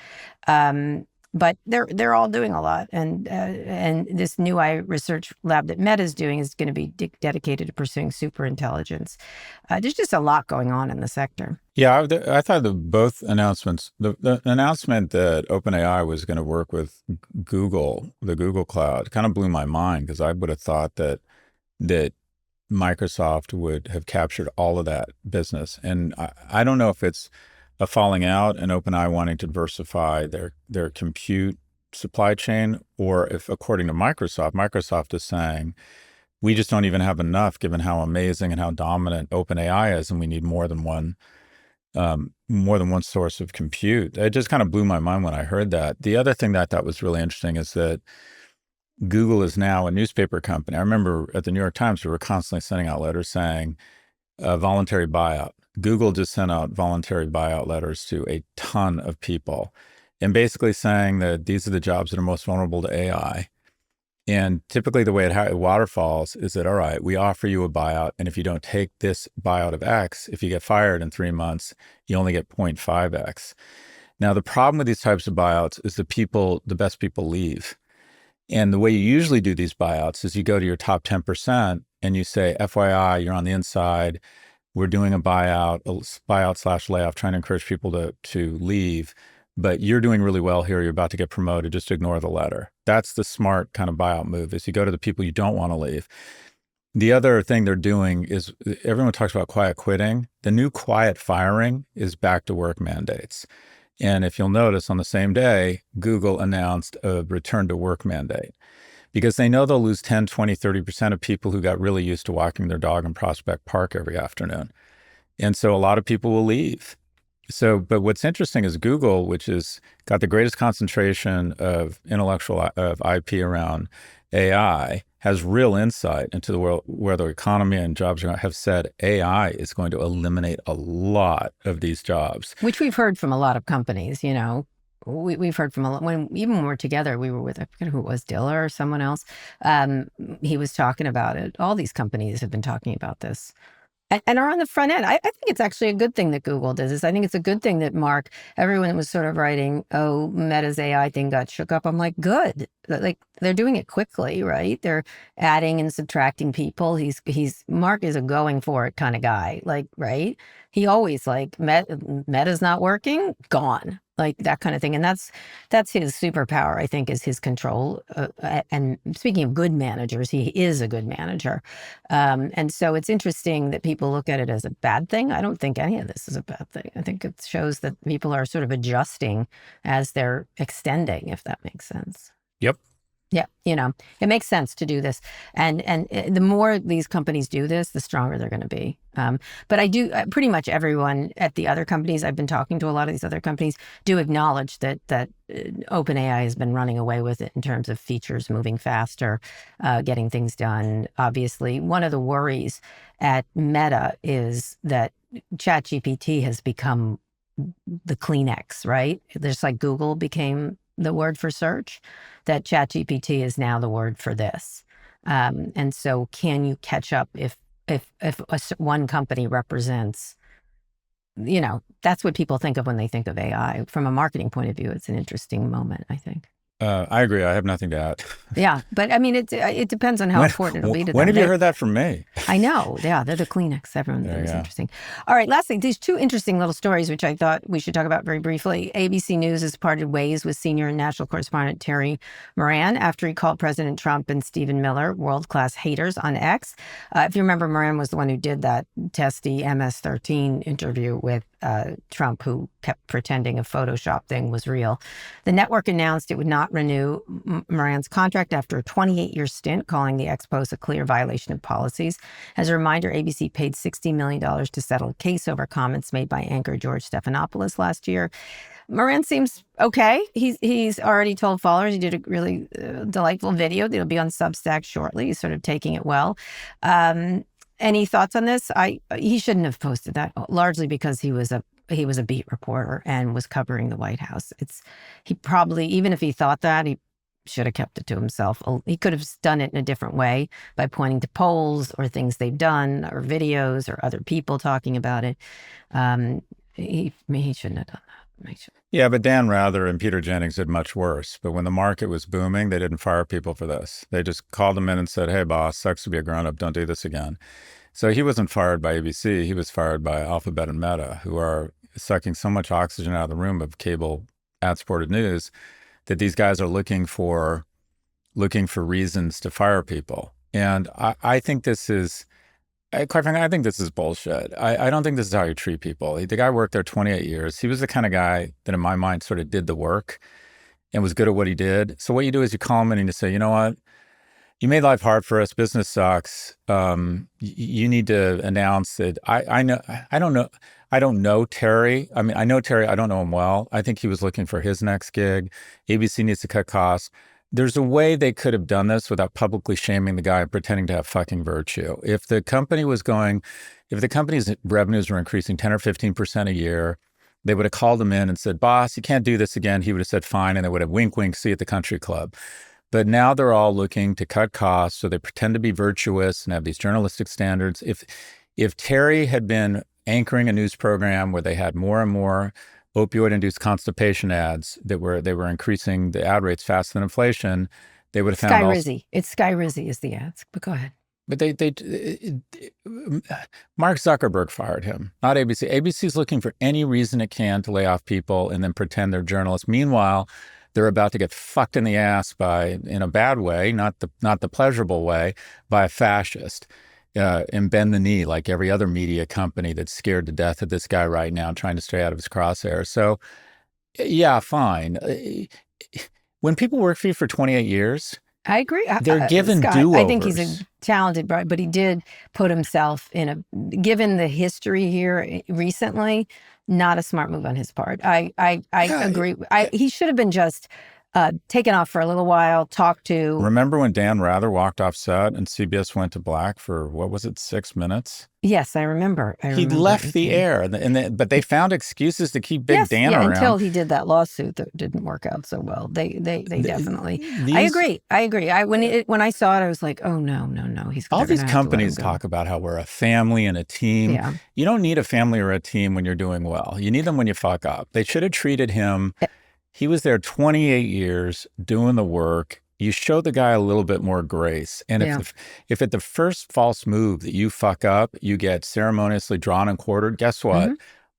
But they're all doing a lot, and this new AI research lab that Meta is doing is going to be dedicated to pursuing superintelligence. There's just a lot going on in the sector. Yeah, I thought both announcements, the announcement that OpenAI was going to work with Google, the Google Cloud, kind of blew my mind, because I would have thought that Microsoft would have captured all of that business, and I don't know if it's a falling out and OpenAI wanting to diversify their compute supply chain, or if, according to Microsoft is saying, we just don't even have enough given how amazing and how dominant OpenAI is, and we need more than one source of compute. It just kind of blew my mind when I heard that. The other thing that I thought was really interesting is that Google is now a newspaper company. I remember at the New York Times, we were constantly sending out letters saying voluntary buyout. Google just sent out voluntary buyout letters to a ton of people, and basically saying that these are the jobs that are most vulnerable to AI. And typically the way it waterfalls is that, all right, we offer you a buyout, and if you don't take this buyout of X, if you get fired in 3 months, you only get 0.5X. Now, the problem with these types of buyouts is the best people leave. And the way you usually do these buyouts is you go to your top 10% and you say, FYI, you're on the inside. We're doing a buyout/layoff, trying to encourage people to leave. but you're doing really well here. You're about to get promoted. Just ignore the letter. That's the smart kind of buyout move, is you go to the people you don't want to leave. The other thing they're doing is, everyone talks about quiet quitting. The new quiet firing is back to work mandates. And if you'll notice, on the same day, Google announced a return to work mandate, because they know they'll lose 10, 20, 30% of people who got really used to walking their dog in Prospect Park every afternoon. And so a lot of people will leave. So, but what's interesting is Google, which has got the greatest concentration of of IP around AI, has real insight into the world where the economy and jobs are going, have said AI is going to eliminate a lot of these jobs. Which we've heard from a lot of companies, you know. We've heard from a lot, even when we're together, we were with, I forget who it was, Diller or someone else. He was talking about it. All these companies have been talking about this. And are on the front end. I think it's actually a good thing that Google does this. I think it's a good thing that everyone was sort of writing, oh, Meta's AI thing got shook up. I'm like, good. Like, they're doing it quickly, right? They're adding and subtracting people. Mark is a going for it kind of guy, like, right? He always like, Meta's not working, gone. Like that kind of thing. And that's his superpower, I think, is his control. And speaking of good managers, he is a good manager. And so it's interesting that people look at it as a bad thing. I don't think any of this is a bad thing. I think it shows that people are sort of adjusting as they're extending, if that makes sense. Yep. Yeah, you know, it makes sense to do this. And the more these companies do this, the stronger they're going to be. But I do, pretty much everyone at the other companies, I've been talking to a lot of these other companies, do acknowledge that OpenAI has been running away with it in terms of features moving faster, getting things done. Obviously, one of the worries at Meta is that ChatGPT has become the Kleenex, right? Just like Google became the word for search, that ChatGPT is now the word for this. And so can you catch up if one company represents, you know, that's what people think of when they think of AI. From a marketing point of view, it's an interesting moment, I think. I agree. I have nothing to add. Yeah, but I mean, it depends on how important it'll be to them. When have you heard that from me? I know. Yeah, they're the Kleenex. Everyone thinks interesting. All right, last thing, these two interesting little stories, which I thought we should talk about very briefly. ABC News has parted ways with senior national correspondent Terry Moran after he called President Trump and Stephen Miller world-class haters on X. If you remember, Moran was the one who did that testy MS-13 interview with Trump, who kept pretending a Photoshop thing was real. The network announced it would not renew Moran's contract after a 28-year stint, calling the X post a clear violation of policies. As a reminder, ABC paid $60 million to settle a case over comments made by anchor George Stephanopoulos last year. Moran seems okay. He's already told followers he did a really delightful video that'll be on Substack shortly. He's sort of taking it well. Any thoughts on this? He shouldn't have posted that, largely because he was a beat reporter and was covering the White House. He probably, even if he thought that, he should have kept it to himself. He could have done it in a different way by pointing to polls or things they've done or videos or other people talking about it. He shouldn't have done that. Yeah, but Dan Rather and Peter Jennings did much worse. But when the market was booming, they didn't fire people for this. They just called them in and said, hey, boss, sucks to be a grown-up. Don't do this again. So he wasn't fired by ABC. He was fired by Alphabet and Meta, who are sucking so much oxygen out of the room of cable ad-supported news that these guys are looking for reasons to fire people. And I think this is, quite frankly, I think this is bullshit. I don't think this is how you treat people. The guy worked there 28 years. He was the kind of guy that, in my mind, sort of did the work and was good at what he did. So what you do is you call him in and you say, you know what? You made life hard for us. Business sucks. You need to announce that. I don't know Terry. I mean, I know Terry. I don't know him well. I think he was looking for his next gig. ABC needs to cut costs. There's a way they could have done this without publicly shaming the guy and pretending to have fucking virtue. If the company's revenues were increasing 10 or 15% a year, they would have called him in and said, boss, you can't do this again. He would have said, fine. And they would have wink, wink, see you at the country club. But now they're all looking to cut costs. So they pretend to be virtuous and have these journalistic standards. If Terry had been anchoring a news program where they had more and more opioid-induced constipation ads they were increasing the ad rates faster than inflation, they would have found It's Sky Rizzy is the ads, but go ahead. But Mark Zuckerberg fired him, not ABC. ABC's looking for any reason it can to lay off people and then pretend they're journalists. Meanwhile, they're about to get fucked in the ass in a bad way, not the pleasurable way, by a fascist. And bend the knee like every other media company that's scared to death of this guy right now, trying to stay out of his crosshairs. So, yeah, fine. When people work for you for 28 years, I agree. they're given Scott, do-overs. I think he's a talented, but he did put himself in given the history here recently, not a smart move on his part. I agree. He should have been just taken off for a little while, talked to. Remember when Dan Rather walked off set and CBS went to black for, what was it, 6 minutes? Yes, I remember. He left the air, but they found excuses to keep Big Dan around. Until he did that lawsuit that didn't work out so well. They definitely. I agree. When I saw it, I was like, oh no. All these companies talk about how we're a family and a team. Yeah. You don't need a family or a team when you're doing well. You need them when you fuck up. They should have treated him. He was there 28 years doing the work. You show the guy a little bit more grace. And if at the first false move that you fuck up, you get ceremoniously drawn and quartered, guess what? Mm-hmm.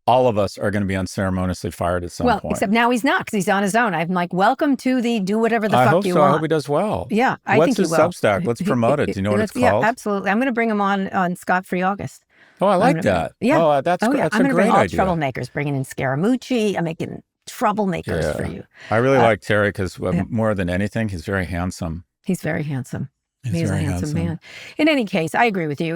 All of us are going to be unceremoniously fired at some point. Well, except now he's not, because he's on his own. I'm like, welcome to the do whatever the fuck you want. I hope he does well. Yeah, I think he will. What's his Substack? Let's promote it. Do you know what it's called? Yeah, absolutely. I'm going to bring him on Scott Free August. Oh, I like that. Yeah. Oh, that's I'm a going to great bring all idea. Troublemakers, bringing in Scaramucci. I'm making troublemakers for you. I really like Terry because more than anything, he's very handsome. He's very handsome. He's a handsome man. In any case, I agree with you.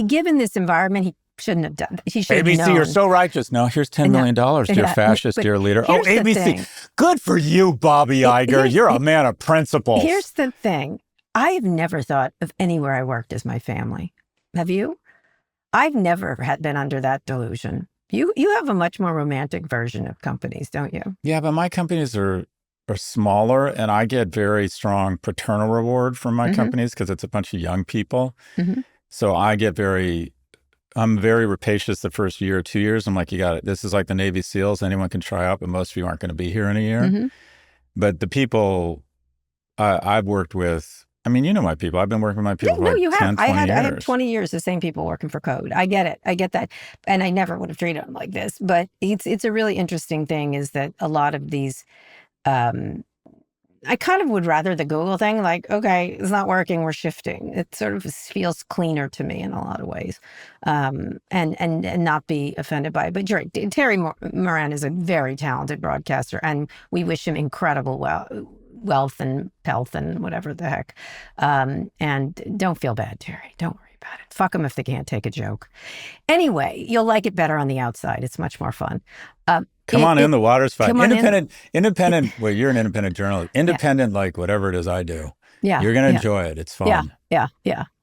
Given this environment, he shouldn't have done. He should have ABC, known. You're so righteous. No, here's $10 million, dear fascist, dear leader. Oh, ABC, good for you, Bobby Iger. You're a man of principles. Here's the thing. I have never thought of anywhere I worked as my family. Have you? I've never been under that delusion. You have a much more romantic version of companies, don't you? Yeah, but my companies are smaller, and I get very strong paternal reward from my companies because it's a bunch of young people. Mm-hmm. So I'm very rapacious the first year or 2 years. I'm like, you got it. This is like the Navy SEALs. Anyone can try out, but most of you aren't going to be here in a year. Mm-hmm. But the people I've worked with, I mean, you know my people. I've been working with my people for 10, 20 years. I had 20 years, the same people working for Code. I get it. I get that. And I never would have treated them like this. But it's a really interesting thing is that a lot of these, I kind of would rather the Google thing, like, okay, it's not working, we're shifting. It sort of feels cleaner to me in a lot of ways, and not be offended by it. But you're right, Terry Moran is a very talented broadcaster, and we wish him incredible wealth and health and whatever the heck. And don't feel bad, Terry. Don't worry about it. Fuck them if they can't take a joke. Anyway, you'll like it better on the outside. It's much more fun. Come on in, the water's fine. Independent. Well, you're an independent journalist. Independent, like whatever it is I do. Yeah. You're going to enjoy it. It's fun. Yeah.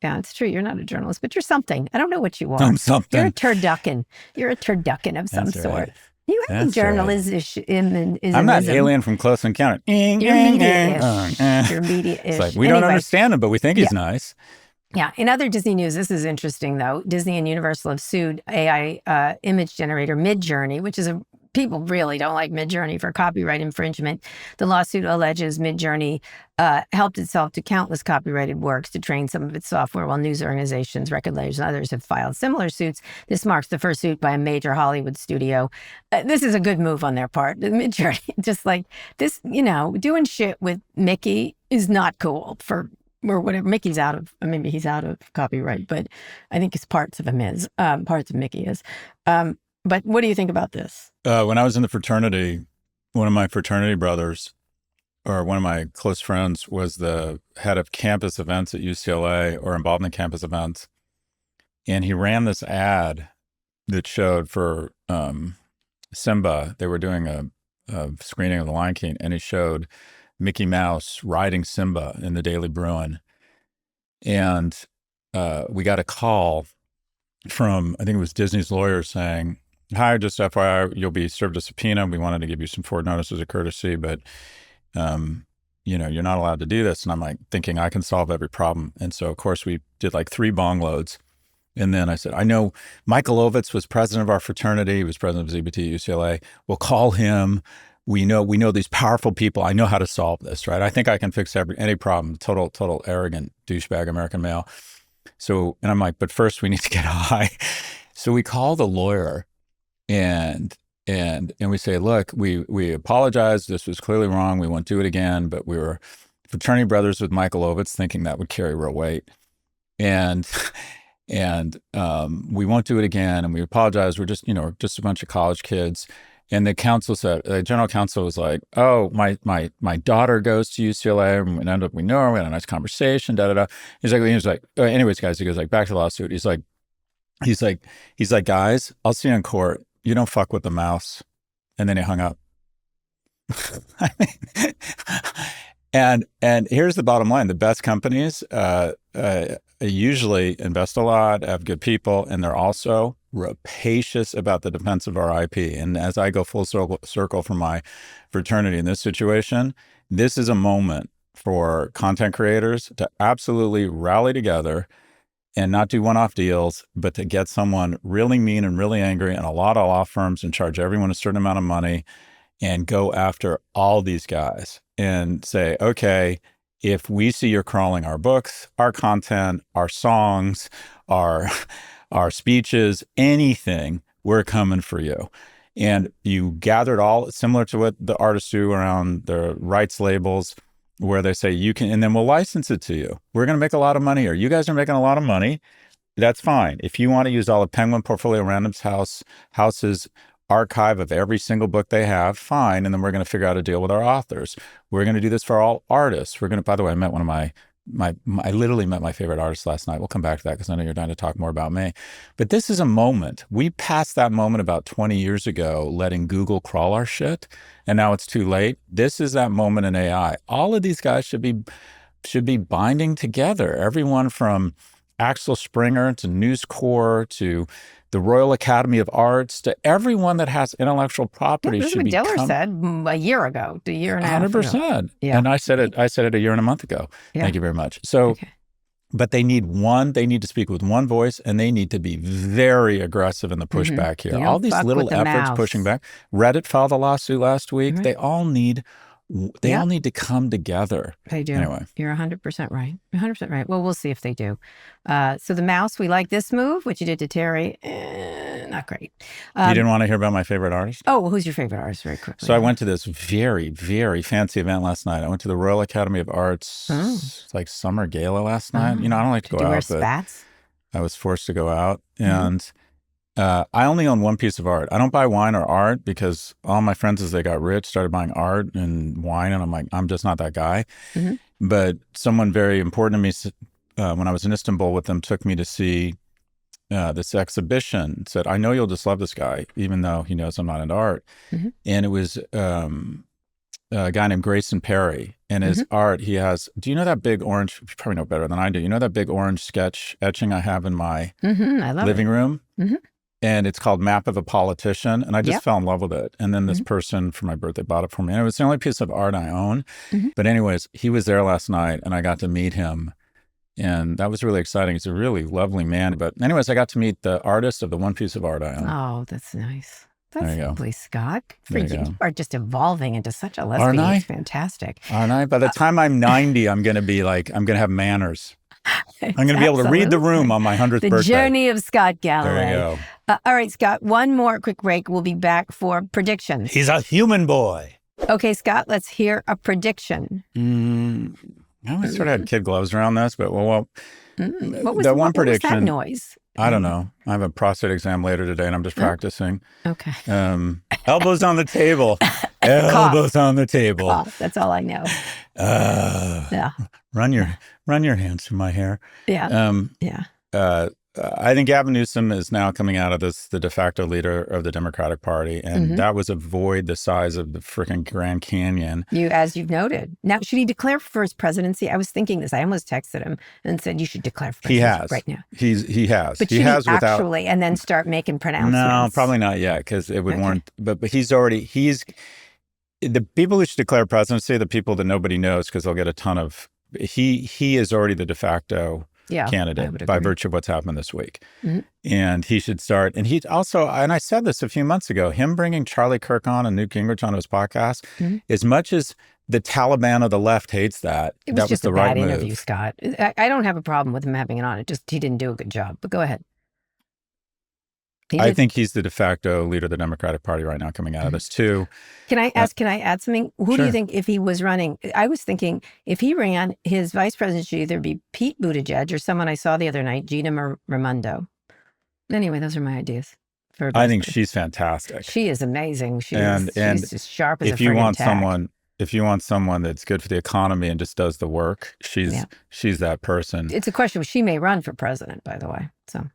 It's true. You're not a journalist, but you're something. I don't know what you are. I'm something. You're a turducken. You're a turducken of some sort. Right. You have journalism. I'm not alien from Close Encounter. You're media-ish. You're media-ish. It's like, we don't understand him, but we think he's nice. Yeah. In other Disney news, this is interesting, though. Disney and Universal have sued AI image generator Midjourney, which is people really don't like Midjourney for copyright infringement. The lawsuit alleges Midjourney helped itself to countless copyrighted works to train some of its software, while news organizations, record labels, and others have filed similar suits. This marks the first suit by a major Hollywood studio. This is a good move on their part. Midjourney, just like this, doing shit with Mickey is not cool or whatever. Mickey's maybe he's out of copyright, but I think it's parts of him is, parts of Mickey is. But what do you think about this? When I was in the fraternity, one of my fraternity brothers, or one of my close friends, was the head of campus events at UCLA, or involved in campus events. And he ran this ad that showed for Simba. They were doing a screening of The Lion King, and he showed Mickey Mouse riding Simba in the Daily Bruin. And we got a call from, I think it was Disney's lawyer, saying, hi, just FYI, you'll be served a subpoena. We wanted to give you some forward notice as a courtesy, but, you're not allowed to do this. And I'm like thinking I can solve every problem. And so, of course, we did like 3 bong loads. And then I said, I know Michael Ovitz was president of our fraternity. He was president of ZBT at UCLA. We'll call him. we know these powerful people. I know how to solve this, right? I think I can fix any problem. Total arrogant douchebag American male. So, and I'm like, but first we need to get high. So we call the lawyer and we say, look, we apologize. This was clearly wrong. We won't do it again. But we were fraternity brothers with Michael Ovitz, thinking that would carry real weight. And we won't do it again. And we apologize. We're just a bunch of college kids. And the general counsel was like, oh, my daughter goes to UCLA, and we know her, we had a nice conversation, He's like, anyways, guys, he goes like, back to the lawsuit. He's like, guys, I'll see you in court. You don't fuck with the mouse. And then he hung up. And here's the bottom line. The best companies usually invest a lot, have good people, and they're also rapacious about the defense of our IP. And as I go full circle from my fraternity in this situation, this is a moment for content creators to absolutely rally together and not do one-off deals, but to get someone really mean and really angry and a lot of law firms and charge everyone a certain amount of money and go after all these guys and say, okay, if we see you're crawling our books, our content, our songs, our speeches, anything, we're coming for you. And you gathered all, similar to what the artists do around their rights labels, where they say you can, and then we'll license it to you. We're going to make a lot of money here. You guys are making a lot of money. That's fine. If you want to use all of Penguin Portfolio Random's house's archive of every single book they have, fine. And then we're going to figure out a deal with our authors. We're going to do this for all artists. We're going to, by the way, I met one of I literally met my favorite artist last night. We'll come back to that because I know you're dying to talk more about me. But this is a moment. We passed that moment about 20 years ago, letting Google crawl our shit, and now it's too late. This is that moment in AI. All of these guys should be binding together. Everyone from Axel Springer to News Corp to the Royal Academy of Arts to everyone that has intellectual property should be. Diller said a year and a half ago. 100%. Yeah. And I said it a year and a month ago. Yeah. Thank you very much. So, okay. But they need to speak with one voice, and they need to be very aggressive in the pushback here. All these little efforts pushing back. Reddit filed a lawsuit last week. Right. They all need to come together. They do. Anyway. You're 100% right. 100% right. Well, we'll see if they do. So the mouse, we like this move, which you did to Terry. Not great. You didn't want to hear about my favorite artist? Oh, well, who's your favorite artist? Very quickly. So I went to this very, very fancy event last night. I went to the Royal Academy of Arts, like summer gala last night. I don't like to go out. Did you wear spats? I was forced to go out. And I only own one piece of art. I don't buy wine or art because all my friends, as they got rich, started buying art and wine. And I'm like, I'm just not that guy. But someone very important to me, when I was in Istanbul with them, took me to see this exhibition, said, I know you'll just love this guy, even though he knows I'm not into art. And it was a guy named Grayson Perry. And his art, he has, do you know that big orange, you probably know better than I do, you know that big orange sketch etching I have in my living room? And it's called Map of a Politician. And I just fell in love with it. And then this person for my birthday bought it for me. And it was the only piece of art I own. But anyways, he was there last night and I got to meet him. And that was really exciting. He's a really lovely man. But anyways, I got to meet the artist of the one piece of art I own. Oh, that's nice. That's lovely, Scott. You are just evolving into such a lesbian. Aren't I? It's fantastic. Aren't I? By the time I'm 90, I'm going to have manners. I'm going to be able to read the room on my 100th birthday. The journey of Scott Galloway. There you go. All right, Scott, one more quick break. We'll be back for predictions. He's a human boy. Okay, Scott, let's hear a prediction. I always sort of had kid gloves around this, but what was that noise? I don't know. I have a prostate exam later today, and I'm just practicing. Okay. Elbows on the table. Elbows on the table. Cough. That's all I know. Run your hands through my hair. Yeah. I think Gavin Newsom is now coming out of this, the de facto leader of the Democratic Party, and that was a void the size of the freaking Grand Canyon. As you've noted. Now, should he declare for his presidency? I was thinking this. I almost texted him and said, you should declare for presidency right now. He has. But he has actually, and then start making pronouncements? No, probably not yet, because it would warrant, but he's the people who should declare presidency, the people that nobody knows, because they'll get a ton of, he is already the de facto I candidate would by agree. virtue of what's happened this week. Mhm. And he should start. And he also, and I said this a few months ago, him bringing Charlie Kirk on and Newt Gingrich on his podcast, Mhm. as much as the Taliban of the left hates that, It was that was just the a right bad move. interview, Scott. I don't have a problem with him having it on. It just, he didn't do a good job. But go ahead. I think he's the de facto leader of the Democratic Party right now coming out of this too. Can I add something? Who do Sure. you think if he was running? I was thinking if he ran, his vice president should either be Pete Buttigieg or someone I saw the other night, Gina Raimondo. Anyway, those are my ideas. For I think she's fantastic. She is amazing. She's just sharp as a if you want tack. someone that's good for the economy and just does the work, she's that person. It's a question. She may run for president, by the way. So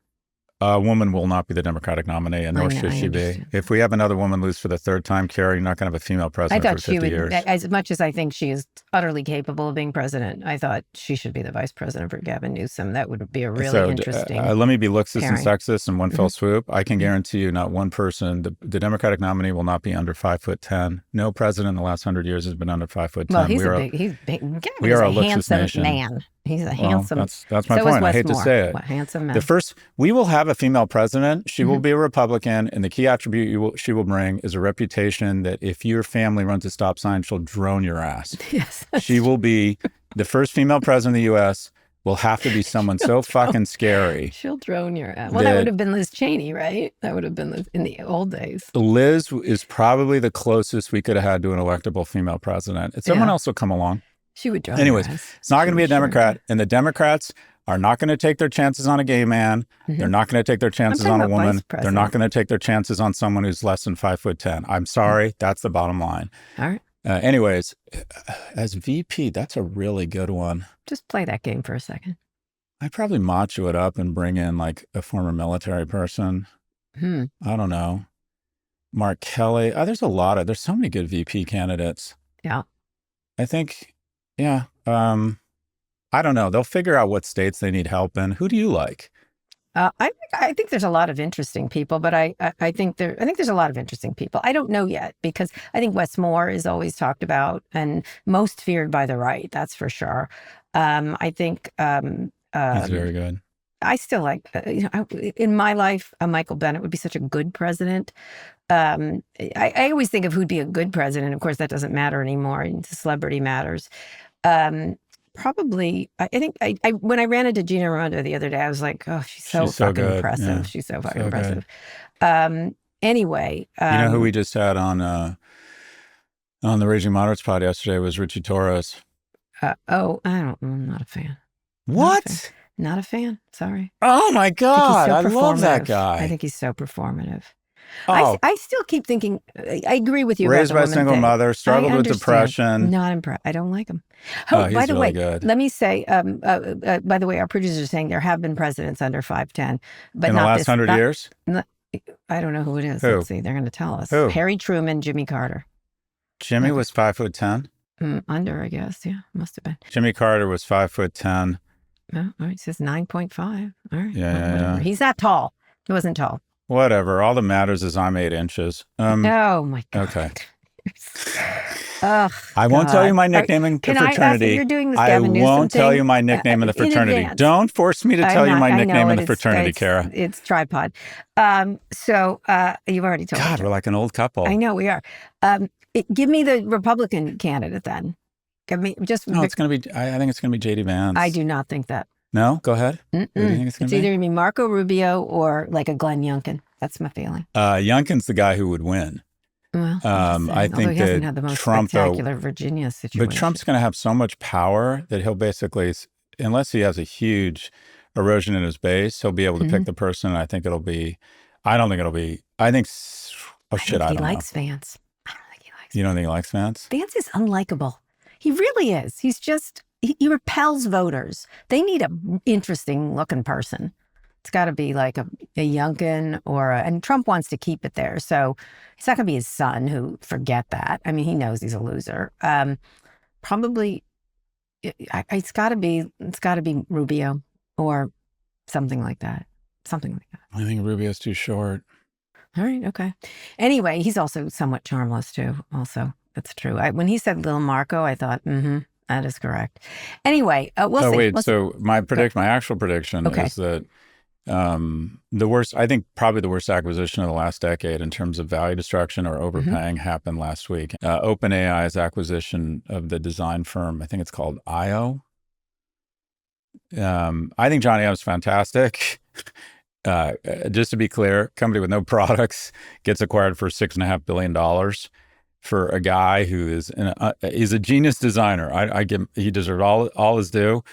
a woman will not be the Democratic nominee, and nor should she be. If we have another woman lose for the third time, Carrie, you're not going to have a female president for 50 years. As much as I think she is utterly capable of being president, I thought she should be the vice president for Gavin Newsom. That would be a really interesting. Let me be Luxus and pairing. sexist in one fell swoop. I can guarantee you not one person, the Democratic nominee will not be under 5'10". No president in the last 100 years has been under 5'10". Well, he's big. Gavin we is are a a Luxus handsome nation. man. He's a Well, handsome. That's my so point. is I hate to Wes say Moore. it. What handsome man. We will have a female president. She will be a Republican, and the key attribute she will bring is a reputation that if your family runs a stop sign, she'll drone your ass. Yes. She will be the first female president of the U.S. Will have to be someone so fucking scary. She'll drone your ass. Well, that would have been Liz Cheney, right? That would have been in the old days. Liz is probably the closest we could have had to an electable female president. If someone else will come along. She would drone Anyways, your ass. it's not going to be a Democrat, and the Democrats are not going to take their chances on a gay man. They're not going to take their chances on a woman. They're not going to take their chances on someone who's less than 5'10". I'm sorry. That's the bottom line. All right. Anyways, as VP, that's a really good one. Just play that game for a second. I'd probably macho it up and bring in like a former military person. I don't know. Mark Kelly. There's so many good VP candidates. Yeah. I think, yeah. I don't know. They'll figure out what states they need help in. Who do you like? I think there's a lot of interesting people, but I think there's a lot of interesting people. I don't know yet because I think Wes Moore is always talked about and most feared by the right. That's for sure. I think He's very good. I still like, in my life, Michael Bennet would be such a good president. I always think of who'd be a good president. Of course, that doesn't matter anymore. Celebrity matters. Probably, I think when I ran into Gina Raimondo the other day, I was like, oh, she's so fucking impressive. Yeah. She's so fucking impressive. Anyway. You know who we just had on the Raging Moderates pod yesterday was Richie Torres. I'm not a fan. What? Not a fan. Sorry. Oh my God. I love that guy. I think he's so performative. Oh. I still keep thinking, I agree with you. Raised about by the a single woman thing. mother, struggled with depression. Not impressed. I don't like him. He's by the really way, good. let me say, by the way, our producers are saying there have been presidents under 5'10", but in the not last this, 100 years? I don't know who it is. Who? Let's see. They're going to tell us. Who? Harry Truman, Jimmy Carter. Jimmy was 5'10". Under, I guess. Yeah, must have been. Jimmy Carter was 5'10". Oh, all right. It says 9.5. All right. Yeah. He's not tall. He wasn't tall. Whatever. All that matters is I'm 8 inches. Oh my God. Okay. I won't tell you my nickname in the fraternity. You're doing this I Gavin Newsom won't tell thing? you my nickname in the fraternity. advance. Don't force me to tell you my nickname in the it's fraternity, Kara. It's tripod. So you've already told me. God, we're like an old couple. I know we are. Give me the Republican candidate then. Give me just. No, it's going to be. I think it's going to be J.D. Vance. I do not think that. No, go ahead. Who do you think it's going to be? Either going to be Marco Rubio or like a Glenn Youngkin. That's my feeling. Youngkin's the guy who would win. Well, I think he hasn't that had the most Trump, spectacular Virginia situation. But Trump's going to have so much power that he'll basically, unless he has a huge erosion in his base, he'll be able to pick the person. And I think it'll be. I don't think it'll be. I think. Oh shit! I don't know. He likes Vance. I don't think he likes. You don't think he likes Vance? Vance is unlikable. He really is. He's just. He repels voters. They need an interesting looking person. It's got to be like a Youngkin and Trump wants to keep it there. So it's not going to be his son who forget that. I mean, he knows he's a loser. Probably it's got to be Rubio or something like that. Something like that. I think Rubio's too short. All right. Okay. Anyway, he's also somewhat charmless too. Also, that's true. When he said Little Marco, I thought, That is correct. Anyway, we'll see. Wait, We'll see. so my actual prediction Okay. is that the worst, I think probably the worst acquisition of the last decade in terms of value destruction or overpaying happened last week. OpenAI's acquisition of the design firm, I think it's called IO. I think Johnny Ive's fantastic. Just to be clear, company with no products gets acquired for $6.5 billion for a guy who is he's a genius designer. I give he deserved all his due.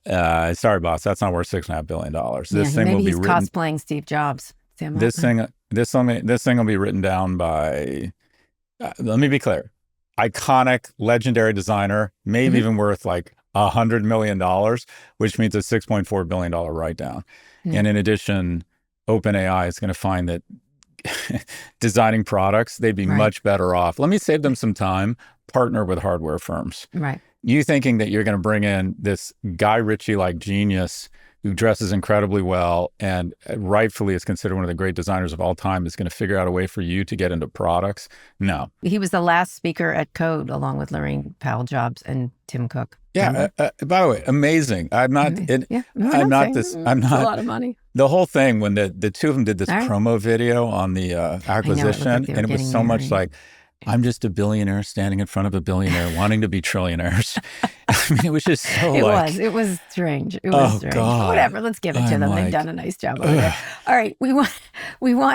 Sorry, boss, that's not worth $6.5 billion. This thing maybe will be he's written. cosplaying Steve Jobs. Sam This Altman. thing will be written down by. Let me be clear. Iconic, legendary designer, maybe even worth like $100 million, which means a $6.4 billion write down. And in addition, OpenAI is going to find that designing products, they'd be much better off. Let me save them some time, partner with hardware firms. Right. You thinking that you're going to bring in this Guy Ritchie-like genius who dresses incredibly well and rightfully is considered one of the great designers of all time is going to figure out a way for you to get into products? No. He was the last speaker at Code along with Lorraine Powell Jobs and Tim Cook. Yeah. By the way, amazing. I'm not. I'm not this. I'm not. A lot of money. The whole thing when the two of them did this promo video on the acquisition, and it was so much like, I'm just a billionaire standing in front of a billionaire wanting to be trillionaires. I mean, it was just so It was strange. It was strange. God. Whatever, let's give it to them. They've done a nice job over there. All right, we want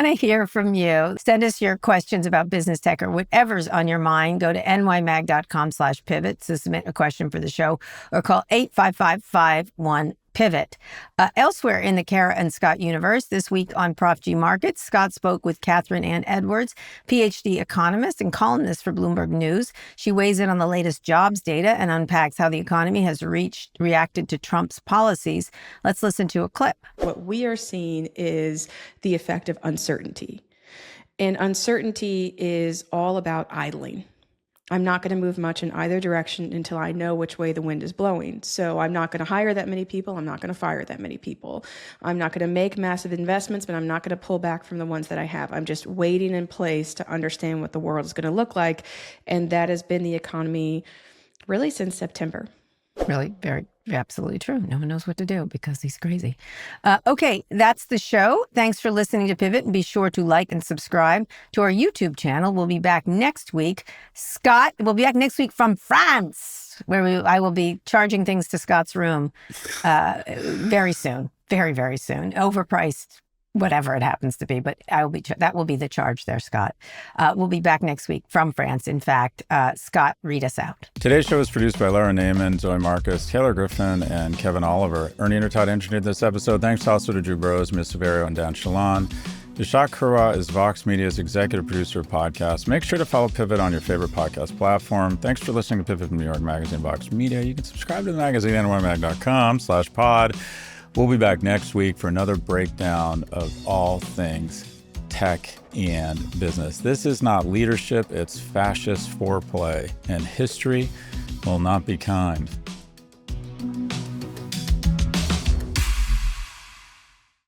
to hear from you. Send us your questions about business tech or whatever's on your mind. Go to nymag.com/pivot to submit a question for the show or call 855-51-PIVOT. Elsewhere in the Kara and Scott universe, this week on Prof G Markets, Scott spoke with Catherine Ann Edwards, PhD economist and columnist for Bloomberg News. She weighs in on the latest jobs data and unpacks how the economy has reacted to Trump's policies. Let's listen to a clip. What we are seeing is the effect of uncertainty. And uncertainty is all about idling. I'm not going to move much in either direction until I know which way the wind is blowing. So I'm not going to hire that many people. I'm not going to fire that many people. I'm not going to make massive investments, but I'm not going to pull back from the ones that I have. I'm just waiting in place to understand what the world is going to look like. And that has been the economy really since September. Really, very, absolutely true. No one knows what to do because he's crazy. Okay, that's the show. Thanks for listening to Pivot, and be sure to like and subscribe to our YouTube channel. We'll be back next week. Scott will be back next week from France, where I will be charging things to Scott's room very soon, very, very soon. Overpriced, whatever it happens to be, but that will be the charge there, Scott. We'll be back next week from France. In fact, Scott, read us out. Today's show was produced by Lara Naaman, Zoë Marcus, Taylor Griffin, and Kevin Oliver. Ernie Intertot engineered this episode. Thanks also to Drew Burrows, Miss Severio, and Dan Shalon. Ishak Kurwa is Vox Media's executive producer of podcasts. Make sure to follow Pivot on your favorite podcast platform. Thanks for listening to Pivot from New York Magazine, Vox Media. You can subscribe to the magazine at nymag.com/pod. We'll be back next week for another breakdown of all things tech and business. This is not leadership, it's fascist foreplay, and history will not be kind.